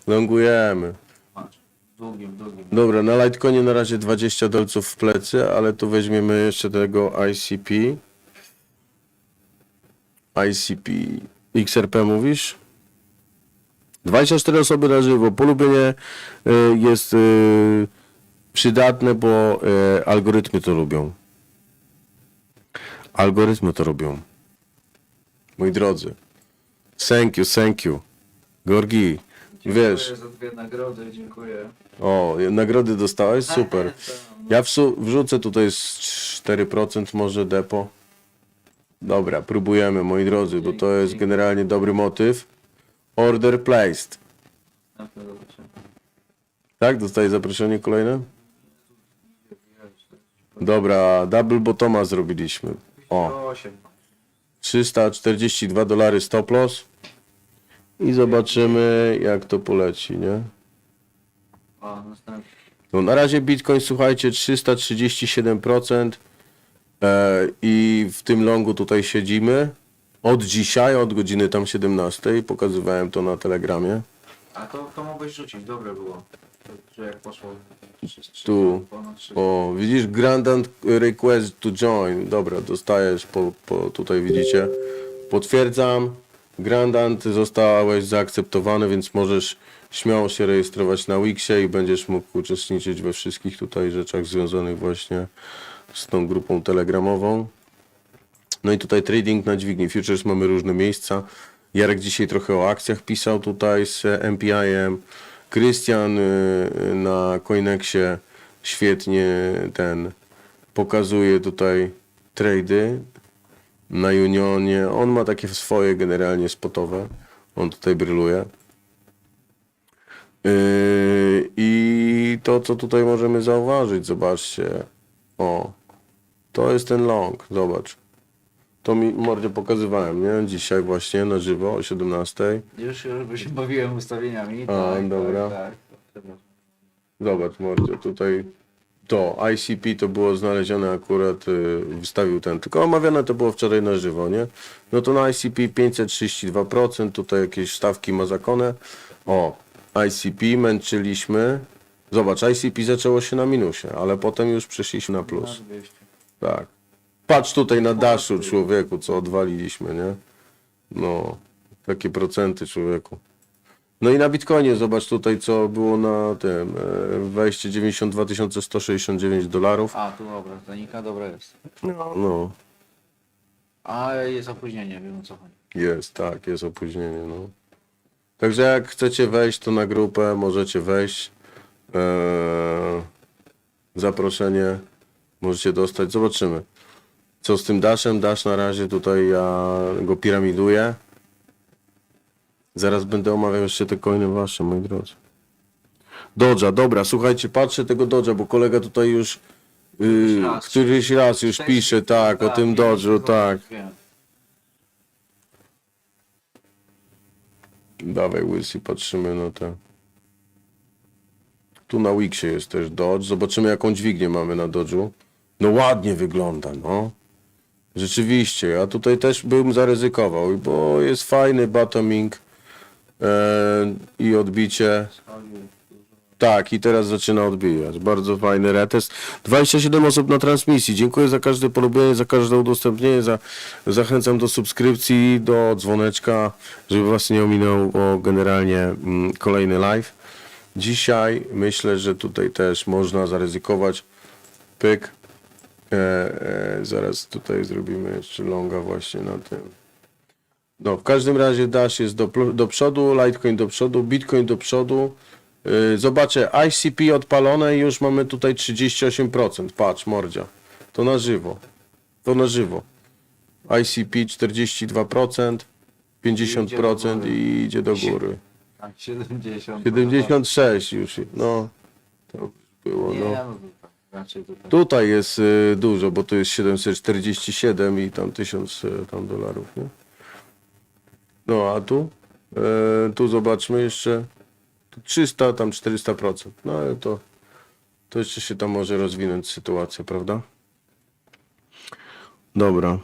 Longujemy. Patrz. Długim. Dobra, na Litecoinie na razie 20 dolców w plecy, ale tu weźmiemy jeszcze tego ICP. ICP. XRP mówisz? 24 osoby na żywo. Polubienie jest przydatne, bo algorytmy to lubią. Algorytmy to robią. Moi drodzy. Thank you. Gorgi, wiesz. Dziękuję za 2 nagrody, dziękuję. O, nagrody dostałeś? Super. Ja wrzucę tutaj z 4% może depo. Dobra, próbujemy, moi drodzy, bo to jest generalnie dobry motyw. Order placed. Tak? Dostaję zaproszenie kolejne? Dobra, double botoma zrobiliśmy. O, 8. $342 stop loss. I zobaczymy, jak to poleci, nie? O, następny. No, na razie Bitcoin, słuchajcie, 337% i w tym longu tutaj siedzimy. Od dzisiaj, od godziny tam 17, pokazywałem to na Telegramie. A to mogłeś rzucić, dobre było. Że jak poszło Tu. ponad 6. O, widzisz, Grandant request to join. Dobra, dostajesz tutaj widzicie. Potwierdzam. Grandant zostałeś zaakceptowany, więc możesz śmiało się rejestrować na Wixie i będziesz mógł uczestniczyć we wszystkich tutaj rzeczach związanych właśnie z tą grupą telegramową. No i tutaj trading na dźwigni futures, mamy różne miejsca. Jarek dzisiaj trochę o akcjach pisał tutaj z MPI-em. Krystian na Coinexie świetnie pokazuje tutaj trady na Unionie. On ma takie swoje generalnie spotowe. On tutaj bryluje. I to, co tutaj możemy zauważyć, zobaczcie. O, to jest ten long, zobacz. To mi mordzie pokazywałem, nie? Dzisiaj właśnie na żywo o 17. Już bo się bawiłem ustawieniami. Dobra. Tak. Zobacz mordzie, tutaj to ICP to było znalezione akurat, wystawił ten, tylko omawiane to było wczoraj na żywo, nie? No to na ICP 532%, tutaj jakieś stawki ma zakone. O, ICP męczyliśmy. Zobacz, ICP zaczęło się na minusie, ale potem już przeszliśmy na plus. Tak. Patrz tutaj na daszu, człowieku, co odwaliliśmy, nie? No, takie procenty, człowieku. No i na Bitcoinie zobacz tutaj, co było na tym, wejście $92 169. A, tu dobra, zanika, dobra jest. No, A jest opóźnienie, wiem o co chodzi. jest, tak, jest opóźnienie, no. Także jak chcecie wejść, to na grupę możecie wejść. Zaproszenie możecie dostać, zobaczymy. Co z tym dashem? Dash na razie tutaj ja go piramiduję. Zaraz będę omawiał jeszcze te coiny wasze, moi drodzy. Dodge'a, dobra, słuchajcie, patrzę tego Dodge'a, bo kolega tutaj już któryś raz już pisze, tak, o tym Dodge'u, tak. Wiem. Dawaj, Łysy, patrzymy na te. Tu na Wixie jest też Dodge, zobaczymy jaką dźwignię mamy na Dodge'u. No ładnie wygląda, no. Rzeczywiście, ja tutaj też bym zaryzykował, bo jest fajny bottoming i odbicie. Tak, i teraz zaczyna odbijać. Bardzo fajny retest. 27 osób na transmisji. Dziękuję za każde polubienie, za każde udostępnienie. Zachęcam do subskrypcji, do dzwoneczka, żeby was nie ominął generalnie kolejny live. Dzisiaj myślę, że tutaj też można zaryzykować. Pyk. Zaraz tutaj zrobimy jeszcze longa właśnie na tym. No, w każdym razie Dash jest do przodu, Litecoin do przodu, Bitcoin do przodu. Zobaczę, ICP odpalone i już mamy tutaj 38%. Patrz, mordzia. To na żywo. To na żywo. ICP 42%, 50% i idzie do góry. Tak, 70. 76 już. No, to było, Nie, no. no raczej tutaj. Tutaj jest dużo, bo to jest 747 i tam 1000 tam dolarów, nie? No a tu? Tu zobaczmy jeszcze. Tu 300, tam 400%. No ale to jeszcze się tam może rozwinąć sytuacja, prawda? Dobra.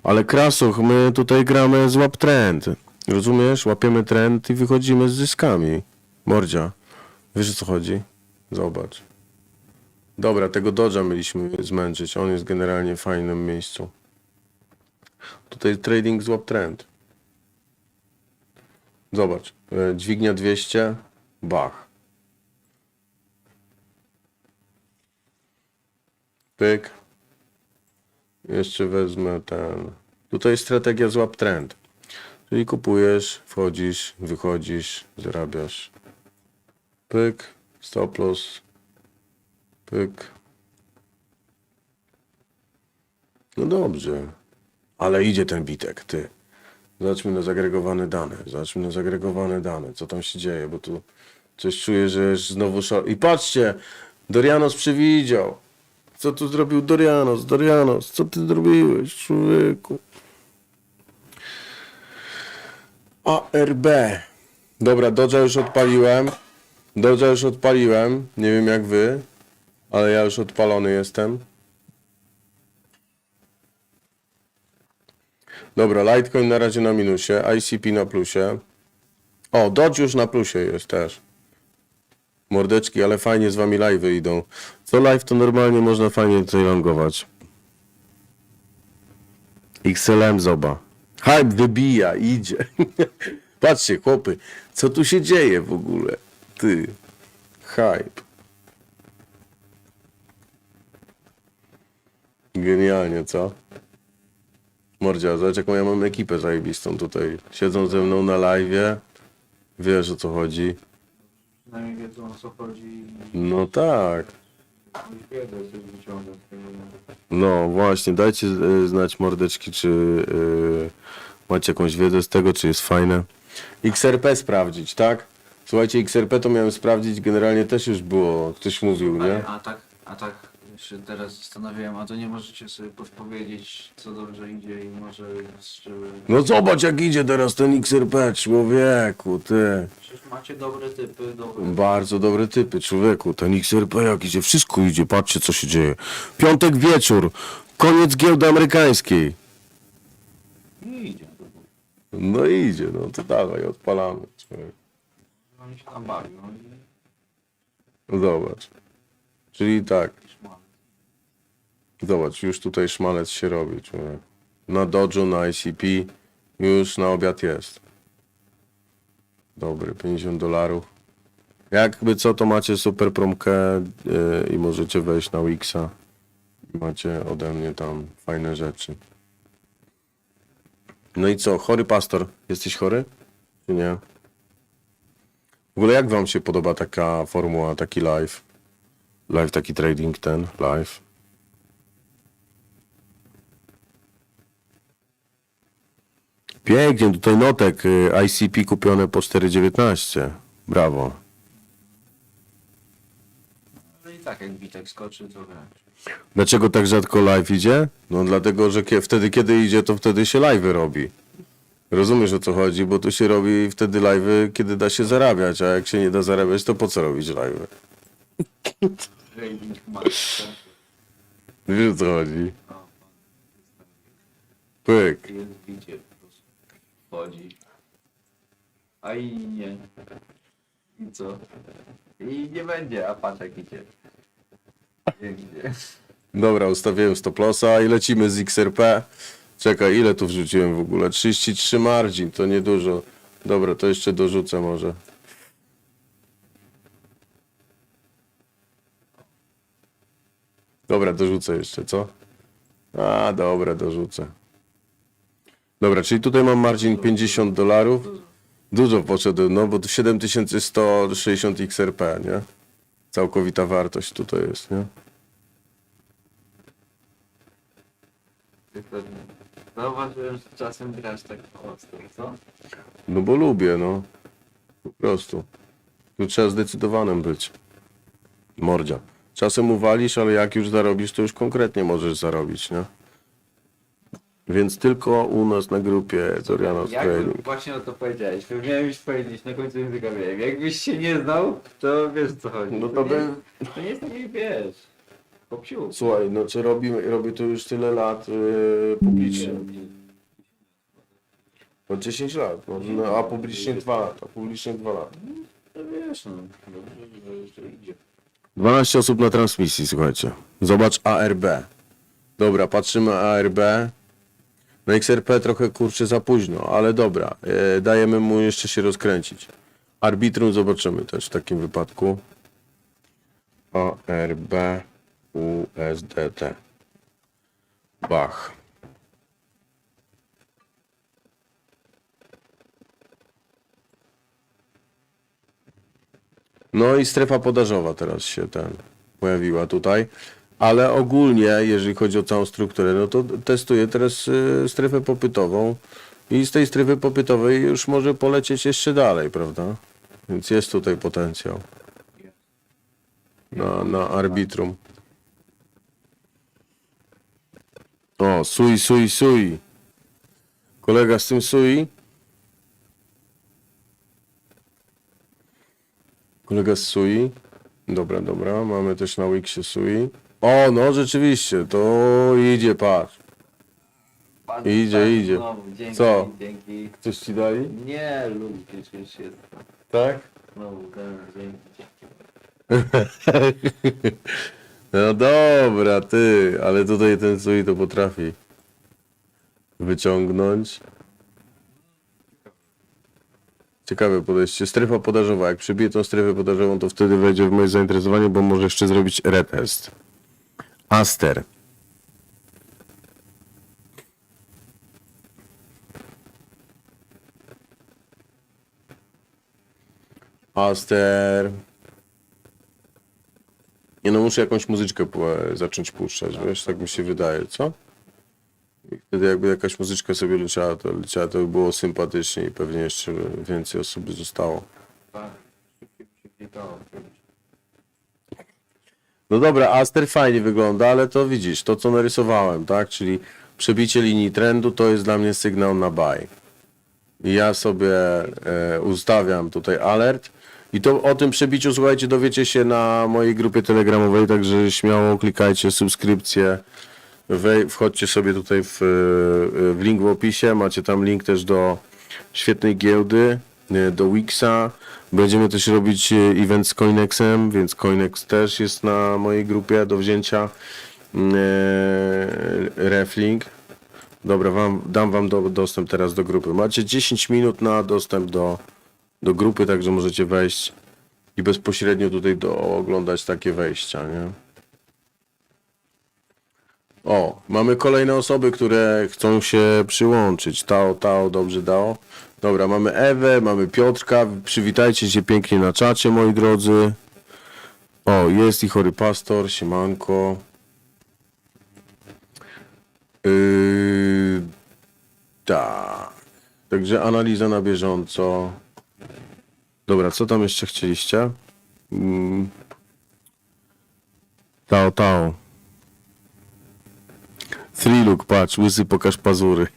Ale Krasuch, my tutaj gramy złap trend. Rozumiesz? Łapiemy trend i wychodzimy z zyskami. Mordzia. Wiesz o co chodzi? Zobacz. Dobra, tego Dodge'a mieliśmy zmęczyć. On jest generalnie w fajnym miejscu. Tutaj trading złap trend. Zobacz. Dźwignia 200. Bach. Pyk. Jeszcze wezmę ten. Tutaj jest strategia złap trend. Czyli kupujesz, wchodzisz, wychodzisz, zarabiasz. Pyk, stop loss. Pyk. No dobrze. Ale idzie ten bitek, ty. Zobaczmy na zagregowane dane. Zobaczmy na zagregowane dane. Co tam się dzieje, bo tu coś czuję, że jest znowu szal. I patrzcie! Dorianos przewidział. Co tu zrobił Dorianos? Dorianos, co ty zrobiłeś, człowieku? ARB. Dobra, Dodge'a już odpaliłem. Nie wiem jak wy. Ale ja już odpalony jestem. Dobra, Litecoin na razie na minusie, ICP na plusie. O, Dodge już na plusie jest też. Mordeczki, ale fajnie z wami live'y idą. Co live to normalnie można fajnie tutaj longować. XLM zoba. Hype wybija, idzie. Patrzcie, chłopy, co tu się dzieje w ogóle? Ty. Hype. Genialnie, co? Mordzia, zobacz jaką ja mam ekipę zajebistą tutaj. Siedzą ze mną na live'ie. Wiesz o co chodzi. Przynajmniej wiedzą o co chodzi i No tak. wiedzą coś wyciąga z tego. No właśnie, dajcie znać mordeczki, czy macie jakąś wiedzę z tego, czy jest fajne. XRP sprawdzić, tak? Słuchajcie, XRP to miałem sprawdzić, generalnie też już było, ktoś mówił, nie? A tak się teraz zastanawiałem, a to nie możecie sobie podpowiedzieć co dobrze idzie i może jeszcze... No zobacz jak idzie teraz ten XRP, człowieku, ty. Przecież macie dobre typy, dobre... Bardzo dobre typy, człowieku, ten XRP jak idzie, wszystko idzie, patrzcie co się dzieje. Piątek wieczór, koniec giełdy amerykańskiej. Nie idzie. No idzie, no to dawaj, odpalamy. Człowiek. Oni się tam bawią i No zobacz. Czyli tak, szmal. zobacz, już tutaj szmalec się robi, człowiek. Na Dodge'u, na ICP, już na obiad jest. Dobry, $50. Jakby co, to macie super promkę i możecie wejść na Wixa. Macie ode mnie tam fajne rzeczy. No i co, chory pastor, jesteś chory? Czy nie? W ogóle jak wam się podoba taka formuła, taki live? Live, taki trading ten, live. Pięknie, tutaj notek ICP kupione po 4,19. Brawo. Ale i tak jak Witek skoczy, to wiesz. Dlaczego tak rzadko live idzie? No dlatego, że wtedy kiedy idzie, to wtedy się live robi. Rozumiesz o co chodzi? Bo tu się robi wtedy live, kiedy da się zarabiać, a jak się nie da zarabiać, to po co robić live? Trading master. Wiesz o co chodzi? O, Pyk. jest bicie po prostu. Chodzi. A i nie. I co? I nie będzie, a patrz jak idzie. Pięknie. Dobra, ustawiłem stop lossa i lecimy z XRP. Czekaj, ile tu wrzuciłem w ogóle? 33 margin, to niedużo. Dobra, to jeszcze dorzucę może. Dobra, dorzucę jeszcze, co? A, dobra, dorzucę. Dobra, czyli tutaj mam margin $50. Dużo poszedł, no bo to 7160 XRP, nie? Całkowita wartość tutaj jest, nie? Tylko zauważyłem, że czasem grasz tak ostro, co? No bo lubię, no. Po prostu. Tu trzeba zdecydowanym być. Mordzia. Czasem uwalisz, ale jak już zarobisz, to już konkretnie możesz zarobić, nie? Więc tylko u nas na grupie Zorianos Jakby Trading. właśnie o to powiedziałeś, to miałem już powiedzieć, na końcu języka miałem. Jakbyś się nie znał, to wiesz co chodzi. No to by... To nie jest taki, wiesz, popsiu. Słuchaj, no czy robię to już tyle lat publicznie. No 10 lat, no, a publicznie 2 lata. Publicznie 2 lata. To wiesz, no, dobrze, że jeszcze idzie. 12 osób na transmisji, słuchajcie. Zobacz ARB. Dobra, patrzymy ARB. Na XRP trochę kurczę za późno, ale dobra. Dajemy mu jeszcze się rozkręcić. Arbitrum zobaczymy też w takim wypadku. ARB USDT. Bach. No i strefa podażowa teraz się pojawiła tutaj. Ale ogólnie, jeżeli chodzi o całą strukturę, no to testuję teraz strefę popytową i z tej strefy popytowej już może polecieć jeszcze dalej, prawda? Więc jest tutaj potencjał na arbitrum. O, sui. Kolega z tym sui. Kolega z sui. Dobra, dobra. Mamy też na Wixie Sui. O, no rzeczywiście, to idzie, patrz. Idzie. Znowu, dzięki, Co? dzięki. Coś ci dali? Nie, lub przecież jest. Tak? Znowu ten, dzięki. No dobra, ty, ale tutaj ten Sui to potrafi wyciągnąć. Ciekawe podejście. Strefa podażowa. Jak przybiję tą strefę podażową, to wtedy wejdzie w moje zainteresowanie, bo może jeszcze zrobić retest. Aster. Aster. Nie no, muszę jakąś muzyczkę zacząć puszczać, wiesz, tak mi się wydaje, co? I wtedy jakby jakaś muzyczka sobie leciała, to by było sympatycznie i pewnie jeszcze więcej osób by zostało. Tak, szybciej to. No dobra, Aster fajnie wygląda, ale to widzisz, to co narysowałem, tak? Czyli przebicie linii trendu to jest dla mnie sygnał na buy. I ja sobie ustawiam tutaj alert i to o tym przebiciu, słuchajcie, dowiecie się na mojej grupie telegramowej, także śmiało klikajcie subskrypcję, wchodźcie sobie tutaj w link w opisie, macie tam link też do świetnej giełdy, do Wixa. Będziemy też robić event z Coinexem, więc Coinex też jest na mojej grupie do wzięcia. Reflink. Dobra, dam wam dostęp teraz do grupy. Macie 10 minut na dostęp do grupy, także możecie wejść i bezpośrednio tutaj oglądać takie wejścia, nie? O, mamy kolejne osoby, które chcą się przyłączyć. Tao, dobrze dało. Dobra, mamy Ewę, mamy Piotrka. Przywitajcie się pięknie na czacie, moi drodzy. O, jest i Chory Pastor, siemanko. Tak. Także analiza na bieżąco. Dobra, co tam jeszcze chcieliście? Tao. Three look, patrz, łysy, pokaż pazury.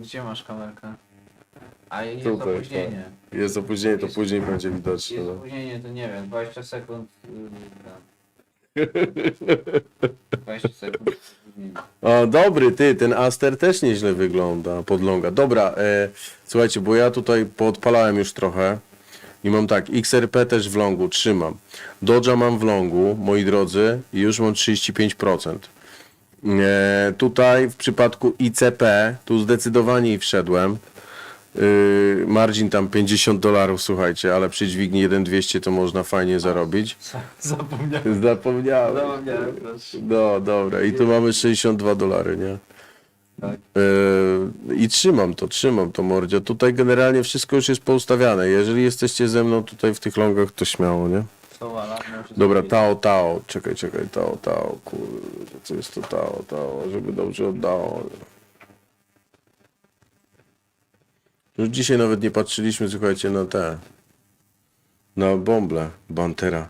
Gdzie masz kamerkę? A jest Tutaj, opóźnienie. Jest opóźnienie, to później będzie widoczne. Jest No. opóźnienie, to nie wiem, 20 sekund. 20 sekund. opóźnienia. O, dobry, ty, ten Aster też nieźle wygląda, podląga. Dobra, słuchajcie, bo ja tutaj poodpalałem już trochę i mam tak, XRP też w longu, trzymam. Dodge'a mam w longu, moi drodzy, i już mam 35%. Tutaj w przypadku ICP, tu zdecydowanie wszedłem. Margin tam $50, słuchajcie, ale przy dźwigni 1,200 to można fajnie zarobić. Zapomniałem. Zapomniałem. Proszę. No dobra, i tu mamy $62, nie? Tak. I trzymam to mordzia. Tutaj generalnie wszystko już jest poustawiane. Jeżeli jesteście ze mną tutaj w tych longach, to śmiało, nie? Dobra, Tao. Czekaj, Tao. Kurde, co jest to Tao, żeby dobrze oddało. Już dzisiaj nawet nie patrzyliśmy, słuchajcie, na bąble, Bantera.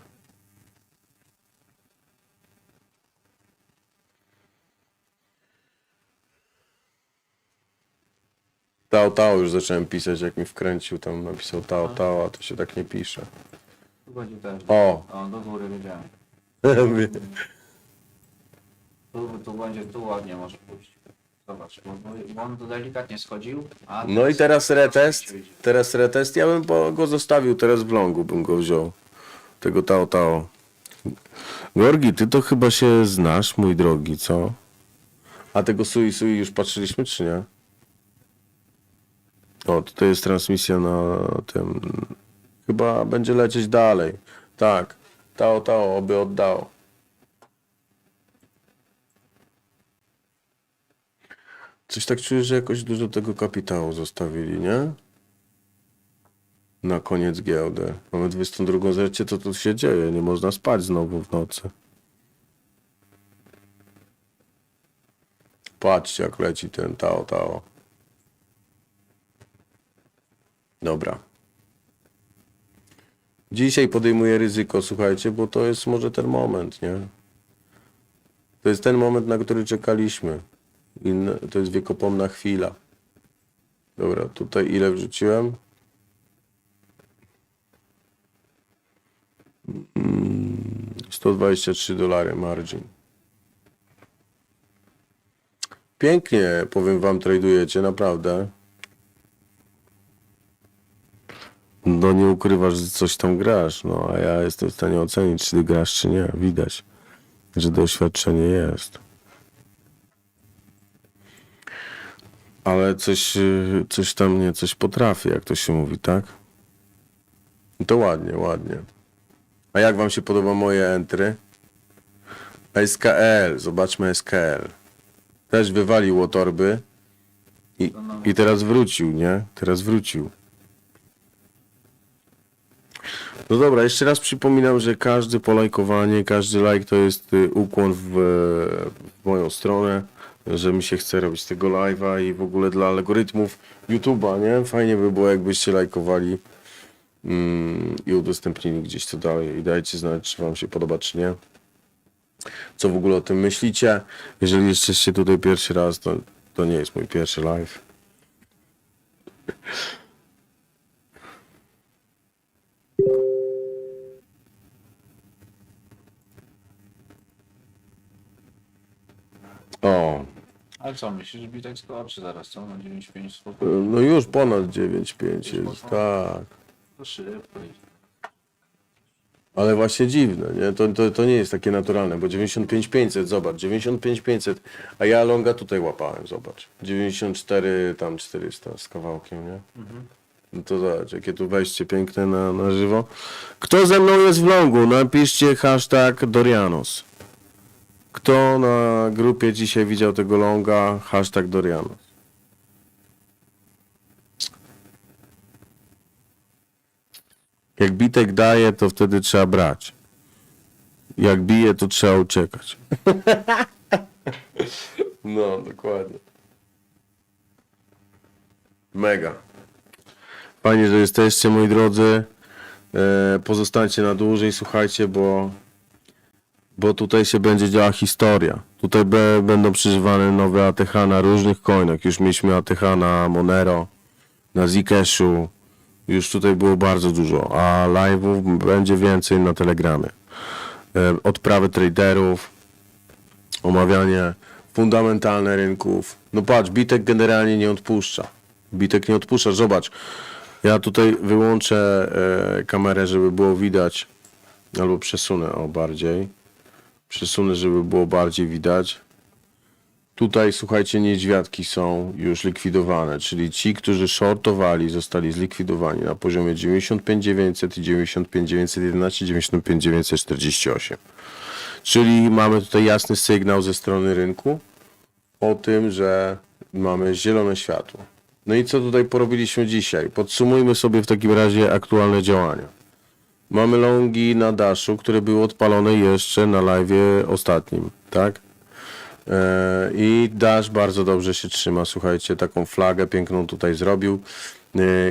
Tao już zacząłem pisać, jak mi wkręcił, tam napisał Tao, a to się tak nie pisze. Tu będzie też. O! O, do góry wiedziałem. Tu będzie, tu ładnie może pójść. Zobacz, bo on tu delikatnie schodził, a No i teraz retest, ja bym go zostawił teraz w longu, bym go wziął. Tego Tao. Gorgi, ty to chyba się znasz, mój drogi, co? A tego Sui już patrzyliśmy, czy nie? O, tutaj jest transmisja na tym. Chyba będzie lecieć dalej. Tak, Tao, oby oddało. Coś tak czuję, że jakoś dużo tego kapitału zostawili, nie? Na koniec giełdy. Mamy 22 zercie, co tu się dzieje? Nie można spać znowu w nocy. Patrzcie, jak leci ten Tao. Dobra. Dzisiaj podejmuję ryzyko, słuchajcie, bo to jest może ten moment, nie? To jest ten moment, na który czekaliśmy. To jest wiekopomna chwila. Dobra, tutaj ile wrzuciłem? $123 margin. Pięknie, powiem wam, tradujecie, naprawdę. No nie ukrywasz, że coś tam grasz, no a ja jestem w stanie ocenić, czy ty grasz, czy nie. Widać, że doświadczenie jest. Ale coś tam mnie, coś potrafi, jak to się mówi, tak? No to ładnie, ładnie. A jak wam się podoba moje entry? SKL, zobaczmy SKL. Też wywalił od torby i teraz wrócił, nie? Teraz wrócił. No dobra, jeszcze raz przypominam, że każde polajkowanie, każdy like to jest ukłon w moją stronę, że mi się chce robić tego live'a i w ogóle dla algorytmów YouTube'a, nie? Fajnie by było, jakbyście lajkowali i udostępnili gdzieś to dalej i dajcie znać, czy wam się podoba, czy nie. Co w ogóle o tym myślicie? Jeżeli jesteście tutaj pierwszy raz, to nie jest mój pierwszy live. O, Ale co, myślisz, że Bitek skoczy zaraz, co? Na 9,5 spoko? no już ponad 9,5 jest, tak. To szybko idzie. Ale właśnie dziwne, nie? To nie jest takie naturalne, bo 95,500, zobacz, 95,500, a ja longa tutaj łapałem, zobacz. 94, tam 400 z kawałkiem, nie? No to zobacz, jakie tu wejście piękne na żywo. Kto ze mną jest w longu? Napiszcie hashtag Dorianos. Kto na grupie dzisiaj widział tego longa? Hashtag Dorianos. Jak bitek daje, to wtedy trzeba brać. Jak bije, to trzeba uciekać. No, dokładnie. Mega. Fajnie, że jesteście, moi drodzy. Pozostańcie na dłużej, słuchajcie, bo tutaj się będzie działa historia. Tutaj będą przeżywane nowe ATH na różnych coinach. Już mieliśmy ATH na Monero, na Zcashu. Już tutaj było bardzo dużo, a live'ów będzie więcej na Telegramie. Odprawy traderów, omawianie fundamentalne rynków. No patrz, Bitek generalnie nie odpuszcza. Bitek nie odpuszcza, zobacz. Ja tutaj wyłączę kamerę, żeby było widać, albo przesunę bardziej. Przesunę, żeby było bardziej widać. Tutaj, słuchajcie, niedźwiadki są już likwidowane, czyli ci, którzy shortowali, zostali zlikwidowani na poziomie 95,900 i 95,911, 95,948. Czyli mamy tutaj jasny sygnał ze strony rynku o tym, że mamy zielone światło. No i co tutaj porobiliśmy dzisiaj? Podsumujmy sobie w takim razie aktualne działania. Mamy longi na Dashu, które były odpalone jeszcze na live'ie ostatnim, tak? I Dash bardzo dobrze się trzyma, słuchajcie, taką flagę piękną tutaj zrobił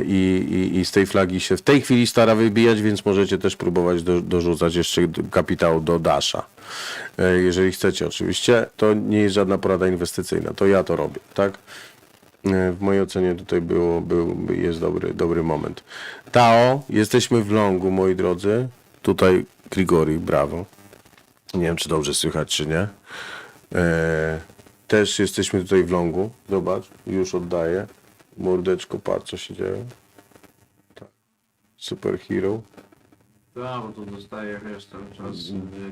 i z tej flagi się w tej chwili stara wybijać, więc możecie też próbować dorzucać jeszcze kapitału do Dasha. Jeżeli chcecie oczywiście, to nie jest żadna porada inwestycyjna, to ja to robię, tak? W mojej ocenie tutaj jest dobry moment. Tao, jesteśmy w longu, moi drodzy. Tutaj Grigori, brawo. Nie wiem, czy dobrze słychać, czy nie. Też jesteśmy tutaj w longu. Zobacz, już oddaję. Mordeczko, patrz, co się dzieje. Tak. Superhero. Tak, bo tu dostaję, wiesz, cały czas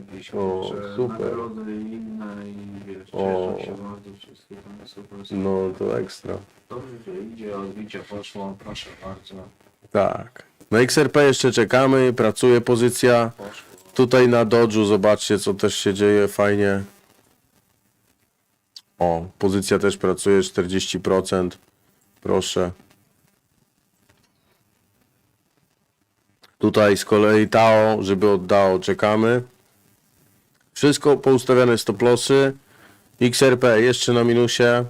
jakieś O, super. nagrody inne i wiesz, O. cieszą się bardzo wszystkie tam super. No to ekstra. Dobrze, że idzie, odbicie poszło, proszę bardzo, Tak. Na XRP jeszcze czekamy, pracuje pozycja. poszło. Tutaj na Dodge'u zobaczcie, co też się dzieje, fajnie. O, pozycja też pracuje, 40%. Proszę. Tutaj z kolei Tao, żeby oddało, czekamy. Wszystko poustawiane stop-lossy. XRP jeszcze na minusie.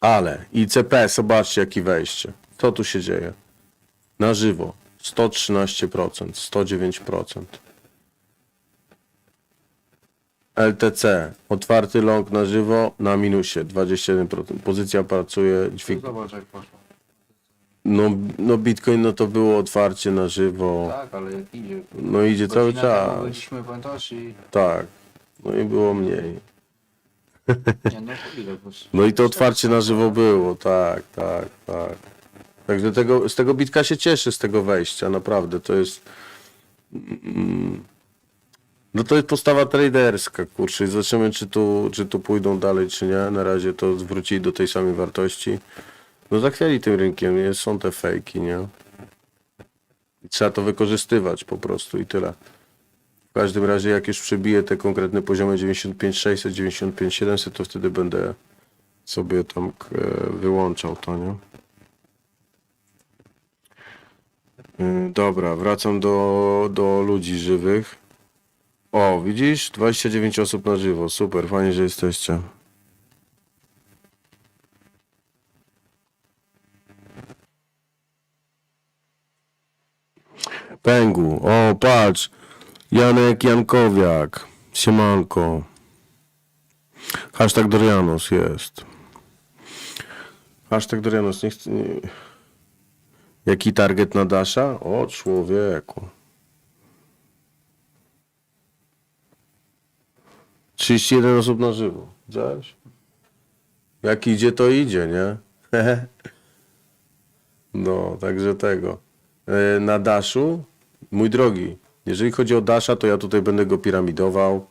Ale ICP, zobaczcie jakie wejście. Co tu się dzieje? Na żywo. 113%, 109%. LTC, otwarty long na żywo, na minusie, 21%. Pozycja pracuje, dźwig... Zobacz jak poszło. No Bitcoin, no to było otwarcie na żywo. Tak, ale jak idzie. No idzie cały Godzinę temu czas. byliśmy, pamiętasz, i Tak. No i było mniej. nie, no to ile było? No i to otwarcie na żywo było, tak. Także z tego Bitka się cieszy, z tego wejścia, naprawdę. To jest... No to jest postawa traderska, kurczę. I zobaczymy, czy tu pójdą dalej, czy nie. Na razie to zwrócili do tej samej wartości. No zachwiali tym rynkiem, nie? Są te fejki, nie? I trzeba to wykorzystywać po prostu i tyle. W każdym razie, jak już przebiję te konkretne poziomy 95,600, 95,700, to wtedy będę sobie tam wyłączał to, nie? Dobra, wracam do ludzi żywych. O, widzisz? 29 osób na żywo. Super, fajnie, że jesteście. Pęgu. O, patrz. Janek Jankowiak. Siemanko. Hashtag Dorianos jest. Hashtag Dorianos. Nie chcę... Nie... Jaki target na Dasha? O, człowieku. 31 osób na żywo. Widziałeś? Jak idzie, to idzie, nie? No, także tego. Na Dashu, mój drogi, jeżeli chodzi o Dasha, to ja tutaj będę go piramidował.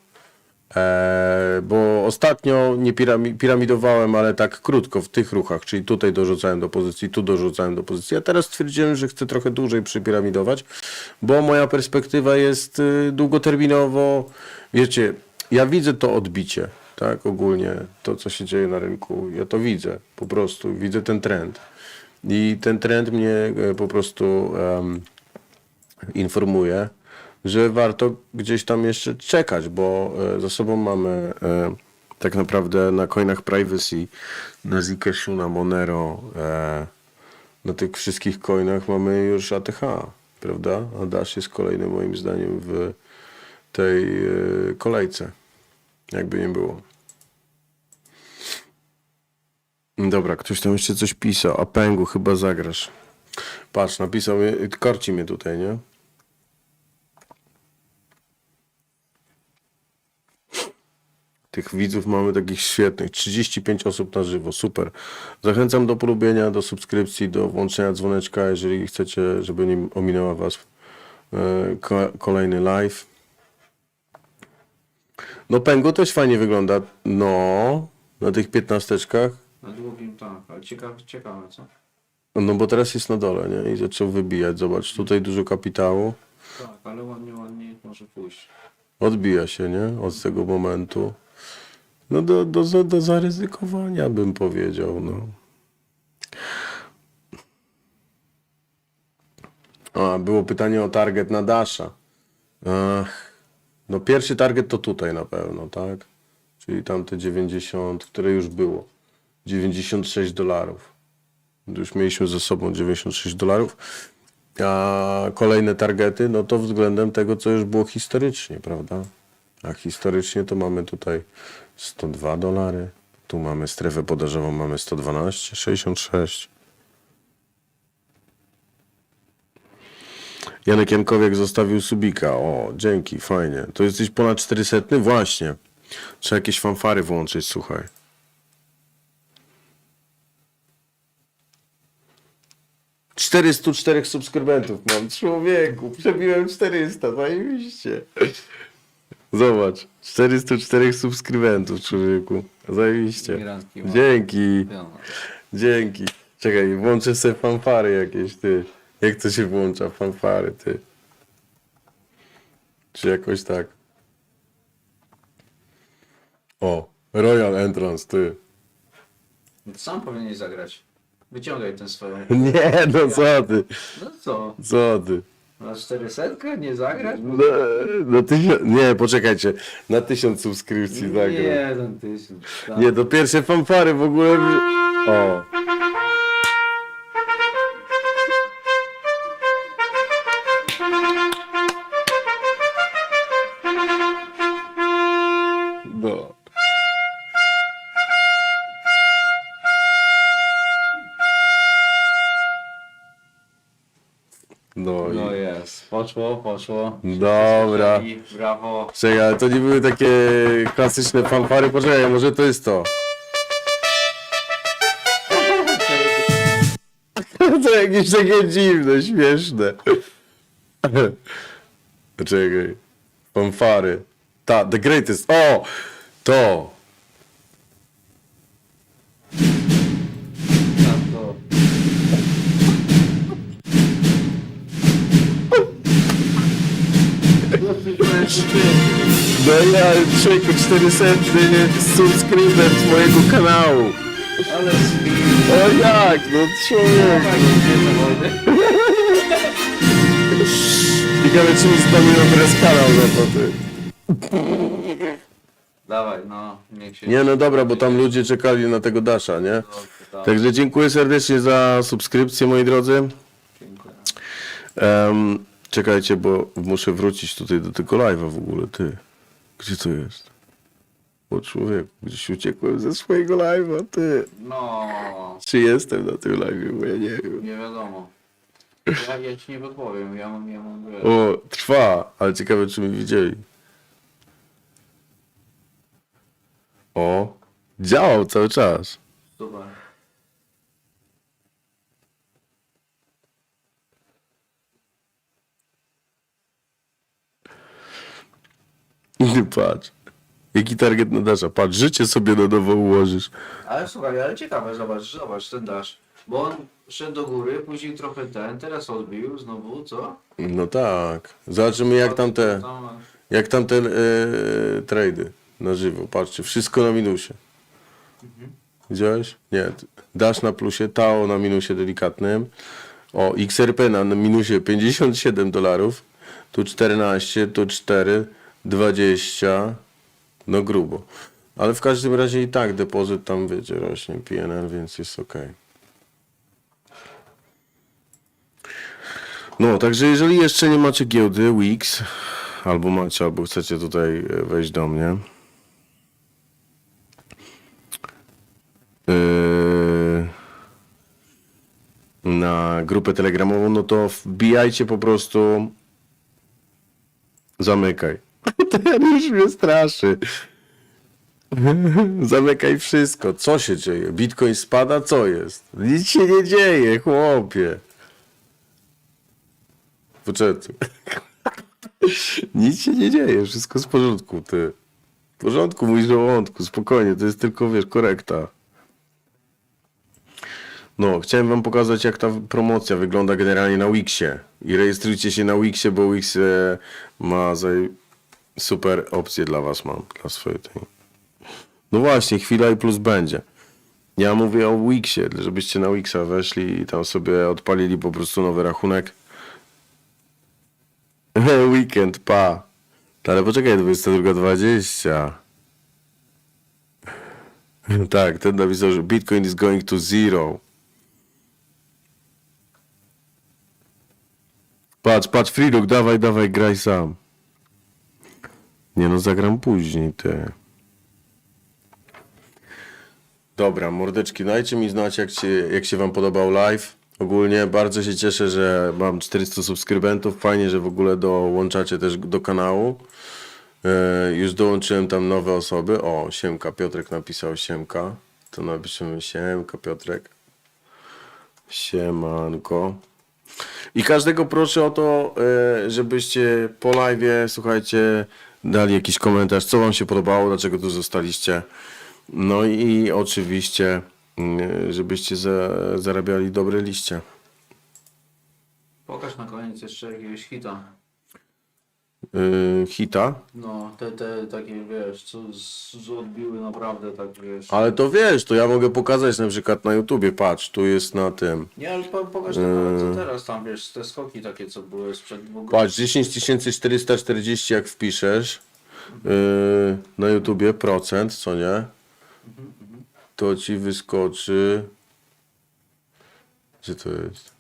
Bo ostatnio nie piramidowałem, ale tak krótko w tych ruchach, czyli tutaj dorzucałem do pozycji, tu dorzucałem do pozycji. A teraz stwierdziłem, że chcę trochę dłużej przypiramidować, bo moja perspektywa jest długoterminowo, wiecie, ja widzę to odbicie, tak, ogólnie to, co się dzieje na rynku, ja to widzę, po prostu widzę ten trend i ten trend mnie po prostu informuje, że warto gdzieś tam jeszcze czekać, bo za sobą mamy tak naprawdę na coinach Privacy, na Zcashu, na Monero, na tych wszystkich coinach mamy już ATH, prawda? A Dash jest kolejny moim zdaniem w tej kolejce, jakby nie było. Dobra, ktoś tam jeszcze coś pisał, a Pęgu chyba zagrasz. Patrz, napisał, korci mnie tutaj, nie? Tych widzów mamy takich świetnych. 35 osób na żywo. Super. Zachęcam do polubienia, do subskrypcji, do włączenia dzwoneczka, jeżeli chcecie, żeby nie ominęła was kolejny live. No Pęgu też fajnie wygląda. No, na tych 15-czkach. Na długim tak, ale ciekawe co? No bo teraz jest na dole, nie? I zaczął wybijać. Zobacz, tutaj dużo kapitału. Tak, ale ładnie może pójść. Odbija się, nie? Od tego momentu. No do zaryzykowania bym powiedział, no. A, było pytanie o target na Dasha. No pierwszy target to tutaj na pewno, tak? Czyli tamte 90, które już było. $96. Już mieliśmy ze sobą $96. A kolejne targety, no to względem tego, co już było historycznie, prawda? A historycznie to mamy tutaj $102. Tu mamy strefę podażową, mamy 112, 66. Janek Jankowiak zostawił subika. O, dzięki, fajnie. To jesteś ponad 400? Właśnie. Trzeba jakieś fanfary włączyć, słuchaj. ...404 subskrybentów mam. Człowieku, przebiłem 400, zajebiście. Zobacz, 404 subskrybentów, człowieku. Zajebiście. Migranski, Dzięki, no. dzięki. Czekaj, włączę sobie fanfary jakieś, ty. Jak to się włącza, fanfary, ty? Czy jakoś tak? O, Royal Entrance, ty. Sam powinieneś zagrać. Wyciągaj tę swoją. Nie, no co ty? No co? Co ty? Na 400 nie zagrać? No 1000, nie, poczekajcie, na 1000 subskrypcji zagram. Nie, ten 1000. Tak. Nie, to pierwsze fanfary w ogóle... O. No. No i... No jest, poszło. Dobra. Brawo. Czekaj, ale to nie były takie klasyczne fanfary. Poczekaj, może to jest to. To jakieś takie dziwne, śmieszne. Czekaj. Fanfary. The greatest. O! To. To. No ja, człowieku, 400 subskrybent mojego kanału. Ale O jak? No człowiek. Ciekawe, czy mi zdobył press kanał za to, ty. Dawaj, no, niech się... Nie, no dobra, bo tam ludzie czekali na tego Dasha, nie? Tak, Także dziękuję serdecznie za subskrypcję, moi drodzy. dziękuję. Czekajcie, bo muszę wrócić tutaj do tego live'a w ogóle, ty. Gdzie to jest? O człowieku, gdzieś uciekłem ze swojego live'a, ty. No, Czy jestem na tym live'ie, bo ja nie wiem. nie wiadomo. Ja ci nie podpowiem, ja mam wiesz. O, trwa, ale ciekawe, czy mi widzieli. O, działał cały czas. Super. Patrz. Jaki target na Dasha? Patrz, życie sobie na nowo ułożysz. Ale słuchaj, ale ciekawe, zobacz ten dasz. Bo on szedł do góry, później trochę teraz odbił znowu, co? No tak. Zobaczymy jak tam te trady na żywo. Patrzcie, wszystko na minusie. Widziałeś? Nie. Dash na plusie, Tao na minusie delikatnym. O, XRP na minusie $57. Tu 14, tu 4, 20. No grubo. Ale w każdym razie i tak depozyt tam, wiecie, rośnie PNL, więc jest ok. No, także jeżeli jeszcze nie macie giełdy Wix, albo macie, albo chcecie tutaj wejść do mnie, na grupę telegramową, no to wbijajcie po prostu, zamykaj. Ten już mnie straszy. Zamykaj wszystko. Co się dzieje? Bitcoin spada? Co jest? Nic się nie dzieje, chłopie. Poczekaj. Nic się nie dzieje, wszystko jest w porządku, ty. W porządku, mój żołądku, spokojnie, to jest tylko, wiesz, korekta. No, chciałem wam pokazać, jak ta promocja wygląda generalnie na Wixie. I rejestrujcie się na Wixie, bo Wix ma super opcje dla was, mam, dla swojej tej. No właśnie, chwila i plus będzie. Ja mówię o Wixie, żebyście na Wixa weszli i tam sobie odpalili po prostu nowy rachunek. Weekend, pa. Ale poczekaj, 22:20. Tak, ten napisał, że Bitcoin is going to zero. Patrz, Freelook, dawaj, graj sam. Nie no, zagram później, ty. Dobra, mordeczki, dajcie mi znać, jak się wam podobał live. Ogólnie bardzo się cieszę, że mam 400 subskrybentów. Fajnie, że w ogóle dołączacie też do kanału. Już dołączyłem tam nowe osoby. O, siemka, Piotrek napisał siemka. To napiszemy siemka, Piotrek. Siemanko. I każdego proszę o to, żebyście po live'ie, słuchajcie, dali jakiś komentarz, co wam się podobało, dlaczego tu zostaliście. No i oczywiście, żebyście zarabiali dobre liście. Pokaż na koniec jeszcze jakiegoś hita. Hita? No, te takie, wiesz, co odbiły naprawdę, tak wiesz. Ale to wiesz, to ja mogę pokazać na przykład na YouTubie, patrz, tu jest na tym. Nie, ale pokaż nawet co teraz tam, wiesz, te skoki takie, co były sprzed 2 godzin. Patrz, 10 440 jak wpiszesz na YouTubie, procent, co nie? To ci wyskoczy. Gdzie to jest?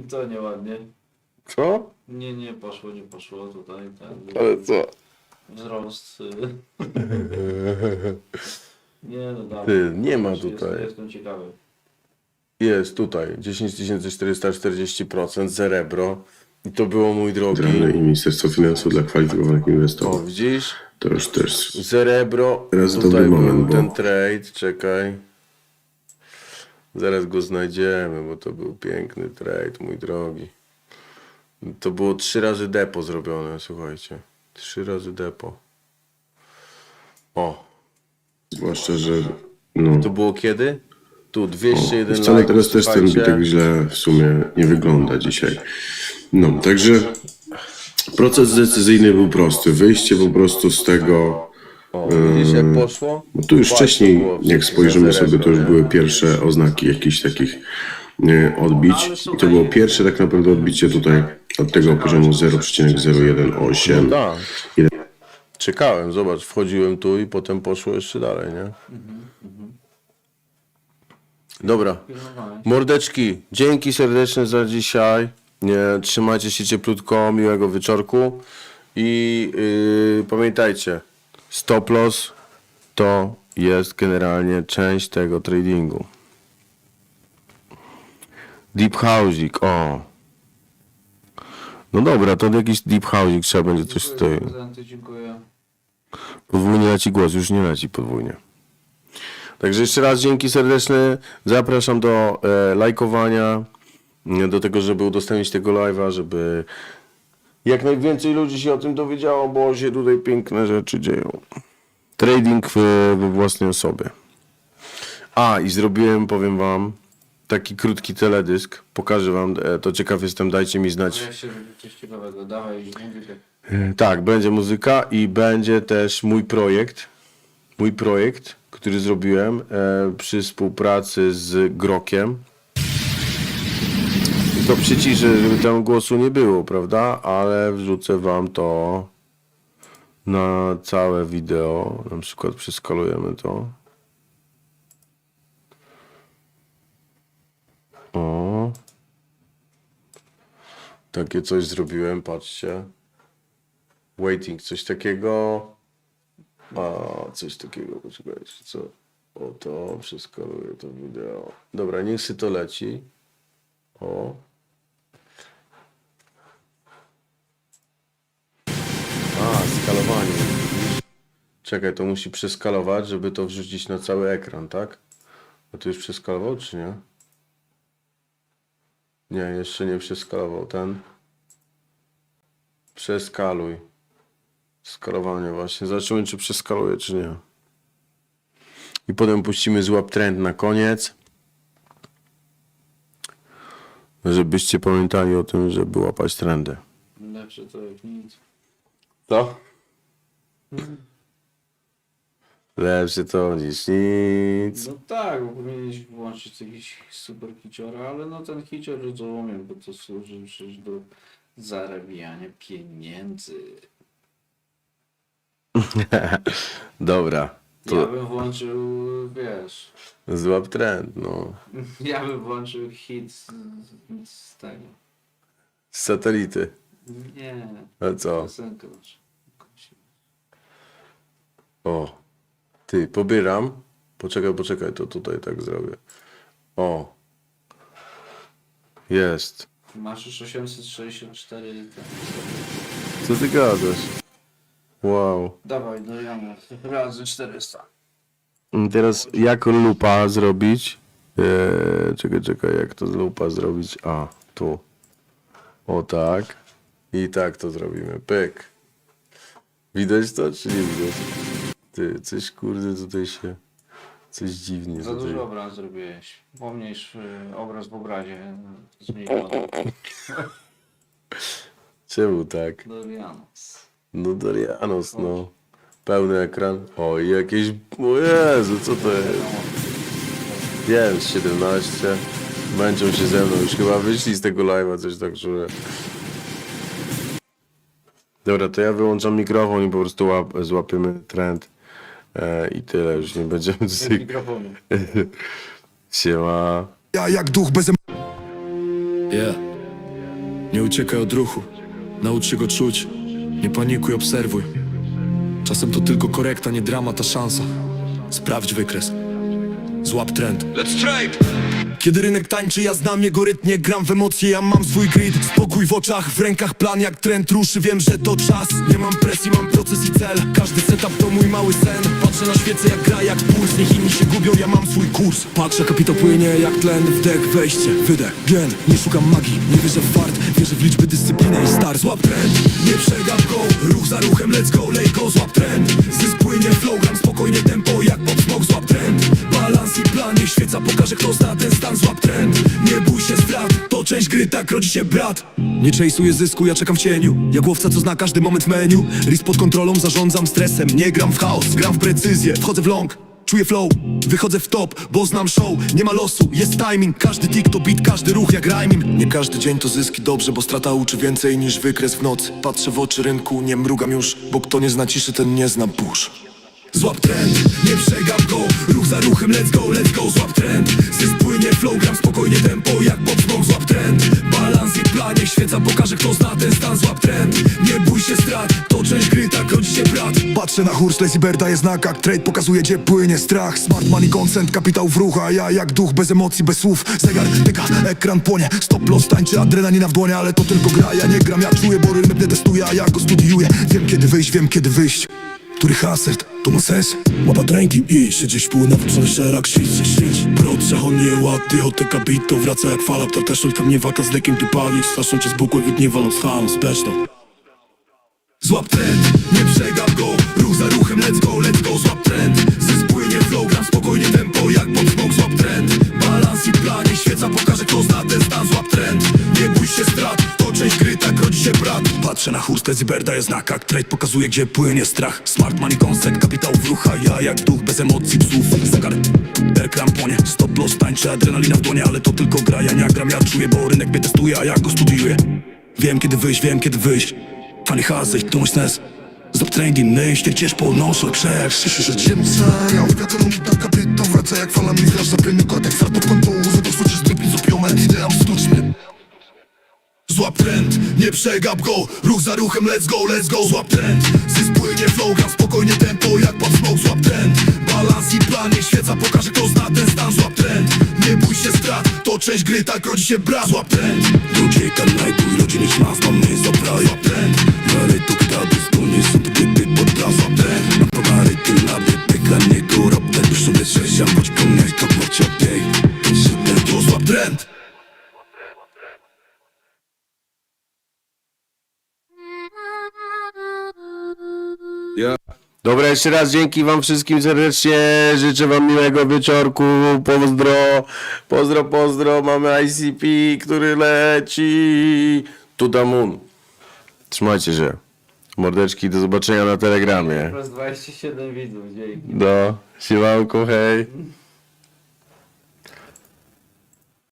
To nieładnie. Co? Nie poszło tutaj. Tak, Ale co? wzrost. Nie, no dawaj. Ty, nie ma Znaczy, tutaj. Jestem ciekawy. Jest tutaj 10 440% Zerebro. I to było, mój drogi. Centralne i Ministerstwo Finansów dla kwalifikowanych O, inwestorów. widzisz? To już też Zerebro. Teraz Tutaj dobry był moment, bo- ten trade. Czekaj. Zaraz go znajdziemy, bo to był piękny trade, mój drogi. To było 3 razy depo zrobione, słuchajcie. 3 razy depo. O, zwłaszcza, że no, to było kiedy? Tu 201 i wcale lajków, teraz też ten słuchajcie. bitek źle w sumie nie wygląda dzisiaj. No, także proces decyzyjny był prosty. Wyjście po prostu z tego. O, widzisz jak poszło? Bo tu już Patrz, wcześniej, to było jak wszystko spojrzymy za sobie, to już Zerebro, były nie? pierwsze oznaki jakichś takich odbić. I to było pierwsze tak naprawdę odbicie tutaj od tego poziomu 0,018. No tak. Czekałem, zobacz, wchodziłem tu i potem poszło jeszcze dalej, nie? Dobra. Pilnowałeś. Mordeczki, dzięki serdeczne za dzisiaj. Nie, trzymajcie się cieplutko, miłego wieczorku. I pamiętajcie, stop loss to jest generalnie część tego tradingu. Deep house'ik, o. No dobra, to jakiś deep house'ik trzeba będzie coś Dziękuję za tutaj. prezenty, dziękuję. Podwójnie leci głos, już nie leci podwójnie. Także jeszcze raz dzięki serdeczne. Zapraszam do lajkowania, do tego, żeby udostępnić tego live'a, żeby jak najwięcej ludzi się o tym dowiedziało, bo się tutaj piękne rzeczy dzieją. Trading we własnej osobie. A, i zrobiłem, powiem wam, taki krótki teledysk. Pokażę wam, to ciekaw jestem, dajcie mi znać. Ja się robi coś ciekawego, dawaj muzykę. Tak, będzie muzyka i będzie też mój projekt, który zrobiłem przy współpracy z Grokiem. I to przyciszę, żeby tam głosu nie było, prawda? Ale wrzucę wam to na całe wideo. Na przykład przeskalujemy to. O. Takie coś zrobiłem, patrzcie. Waiting, coś takiego. A, coś takiego, poczekajcie, co? O, to przeskaluję to wideo. Dobra, niech się to leci. O. A, skalowanie. Czekaj, to musi przeskalować, żeby to wrzucić na cały ekran, tak? A tu już przeskalował, czy nie? Nie, jeszcze nie przeskalował ten. Przeskaluj. Skalowanie właśnie. Zobaczymy, czy przeskaluje, czy nie. I potem puścimy złap trend na koniec. Żebyście pamiętali o tym, żeby łapać trendy. Lepsze to jak nic. Co? Lepsze to niż nic. No tak, bo powinieneś włączyć jakiś super hiciora, ale no ten hicior rozumiem, bo to służy przecież do zarabiania pieniędzy. Dobra. Ja To bym włączył, wiesz, złap trend, no. ja bym włączył hit z tego. Z satelity. Nie, A co? piosenkę znaczy. O. Ty, pobieram. Poczekaj, to tutaj tak zrobię. O. Jest. Masz już 864 ten. Co ty gadasz? Wow. Dawaj, do Jana. Razy 400. Teraz jak lupa zrobić? Czekaj, jak to z lupa zrobić? A, tu. O tak. I tak to zrobimy. Pyk. Widać to, czy nie widać? Ty, coś kurde tutaj się... Coś dziwnie Za tutaj. dużo obraz zrobiłeś. Pomniejsz obraz w obrazie. Zmieniony. Czemu tak? Do Janos. No Dorianos, no. Pełny ekran. O, i jakieś... O Jezu, co to jest? Wiem, z 17. Męczą się ze mną. Już chyba wyszli z tego live'a, coś tak czuję. Dobra, to ja wyłączam mikrofon i po prostu złapiemy trend. I tyle, już nie będziemy tutaj... Mikrofonu. Siema. Ja jak duch bez Yeah. Nie uciekaj od ruchu. Naucz się go czuć. Nie panikuj, obserwuj. Czasem to tylko korekta, nie dramat, a szansa. Sprawdź wykres. Złap trend. Let's trade! Kiedy rynek tańczy, ja znam jego rytm, nie gram w emocje, ja mam swój grid. Spokój w oczach, w rękach plan, jak trend ruszy, wiem, że to czas. Nie mam presji, mam proces i cel, każdy setup to mój mały sen. Patrzę na świecę jak gra, jak puls, niech inni się gubią, ja mam swój kurs. Patrzę, kapitał płynie jak tlen, wdech, wejście, wydech, gen. Nie szukam magii, nie wierzę w fart, wierzę w liczby, dyscyplinę i start. Złap trend, nie przegap go, ruch za ruchem, let's go, lej go, złap trend. Zysk płynie, flow, gram spokojnie tempo, jak pop smoke, złap trend. Balans i plan, niech świeca pokaże, kto zna ten stan, złap trend. Nie bój się strat, to część gry, tak rodzi się brat. Nie chase'uję zysku, ja czekam w cieniu, jak łowca, co zna każdy moment w menu. Risk pod kontrolą, zarządzam stresem, nie gram w chaos, gram w precyzję. Wchodzę w long, czuję flow, wychodzę w top, bo znam show. Nie ma losu, jest timing, każdy tick to beat, każdy ruch jak rhyming. Nie każdy dzień to zyski, dobrze, bo strata uczy więcej niż wykres w nocy. Patrzę w oczy rynku, nie mrugam już, bo kto nie zna ciszy, ten nie zna burz. Złap trend, nie przegap go, ruch za ruchem, let's go, złap trend. Zysk płynie, flow, gram spokojnie tempo, jak pop smoke, złap trend. Balans i plan, niech świeca pokaże, kto zna ten stan, złap trend. Nie bój się strat, to część gry, tak rodzi się brat. Patrzę na Hurs, Lazy Bear daje znak, jak trade pokazuje, gdzie płynie strach. Smart money, consent, kapitał w ruch, a ja jak duch, bez emocji, bez słów. Zegar tyka, ekran płonie, stop loss, tańczy adrenalina w dłonie, ale to tylko gra, ja nie gram, ja czuję, bo rynek mnie testuje, a ja go studiuję. Wiem kiedy wyjść, wiem kiedy wyjść. Który hasert, to ma sens. Łapa ręki i siedzieć pół nawrócony szereg, sić. Brod przechodnie łaty, o te kapito wraca jak fala, to też tam nie waka z dekiem ty palić. Straszą cię z bukły, nie walą z halą, spesz to. Złap trend, nie przegap go, ruch za ruchem, let's go, złap trend. Zysk płynie, flow, gram spokojnie tempo, jak pop smoke, złap trend. Balans i plan, niech świeca pokaże, kto zna ten stan, złap trend. Nie bój się strat, to część gry, tak rodzi się brat. Patrzę na Hurs, Lazy Bear daje znak, jak trade pokazuje, gdzie płynie strach. Smart money, concept, kapitał w ruch, a ja jak duch, bez emocji, psów. Zegar, ekran płonie, stop loss, tańczy adrenalina w dłonie, ale to tylko gra, ja nie gram, ja czuję, bo rynek mnie testuje, a ja go studiuję. Wiem kiedy wyjść. Funny hasej, to mój sens. Zap trend inny, ścierciesz ponoszę krzew. Ziemca, ja wiadomo, tak kapitał wraca jak falami wraż, zapięny kotek, farto w konto, używasz coś z drugi zupione, ideam sztucznie. Złap trend, nie przegap go, ruch za ruchem, let's go, złap trend. Zysk płynie, flow, gram spokojnie tempo, jak pop smoke, złap trend. Balans i plan, niech świeca pokaże, kto zna ten stan, złap trend. Nie bój się strat, to część gry, tak rodzi się brat, złap trend. Ludzie kanajtuj, ludzie niech nas mamy zopra, złap trend. Dalej tu ktaby, snunie, super typy, podra, złap trend. Na pomary, tylaby, pyka, nie go, rob ten, już sobie sześcian, bądź pełniaj, to bądź okej. To złap trend. Dobra, jeszcze raz dzięki wam wszystkim serdecznie, życzę wam miłego wieczorku, pozdro, mamy ICP, który leci, to the moon. Trzymajcie się, mordeczki, do zobaczenia na Telegramie. Plus 27 widzów, dzięki. Siemanko, hej.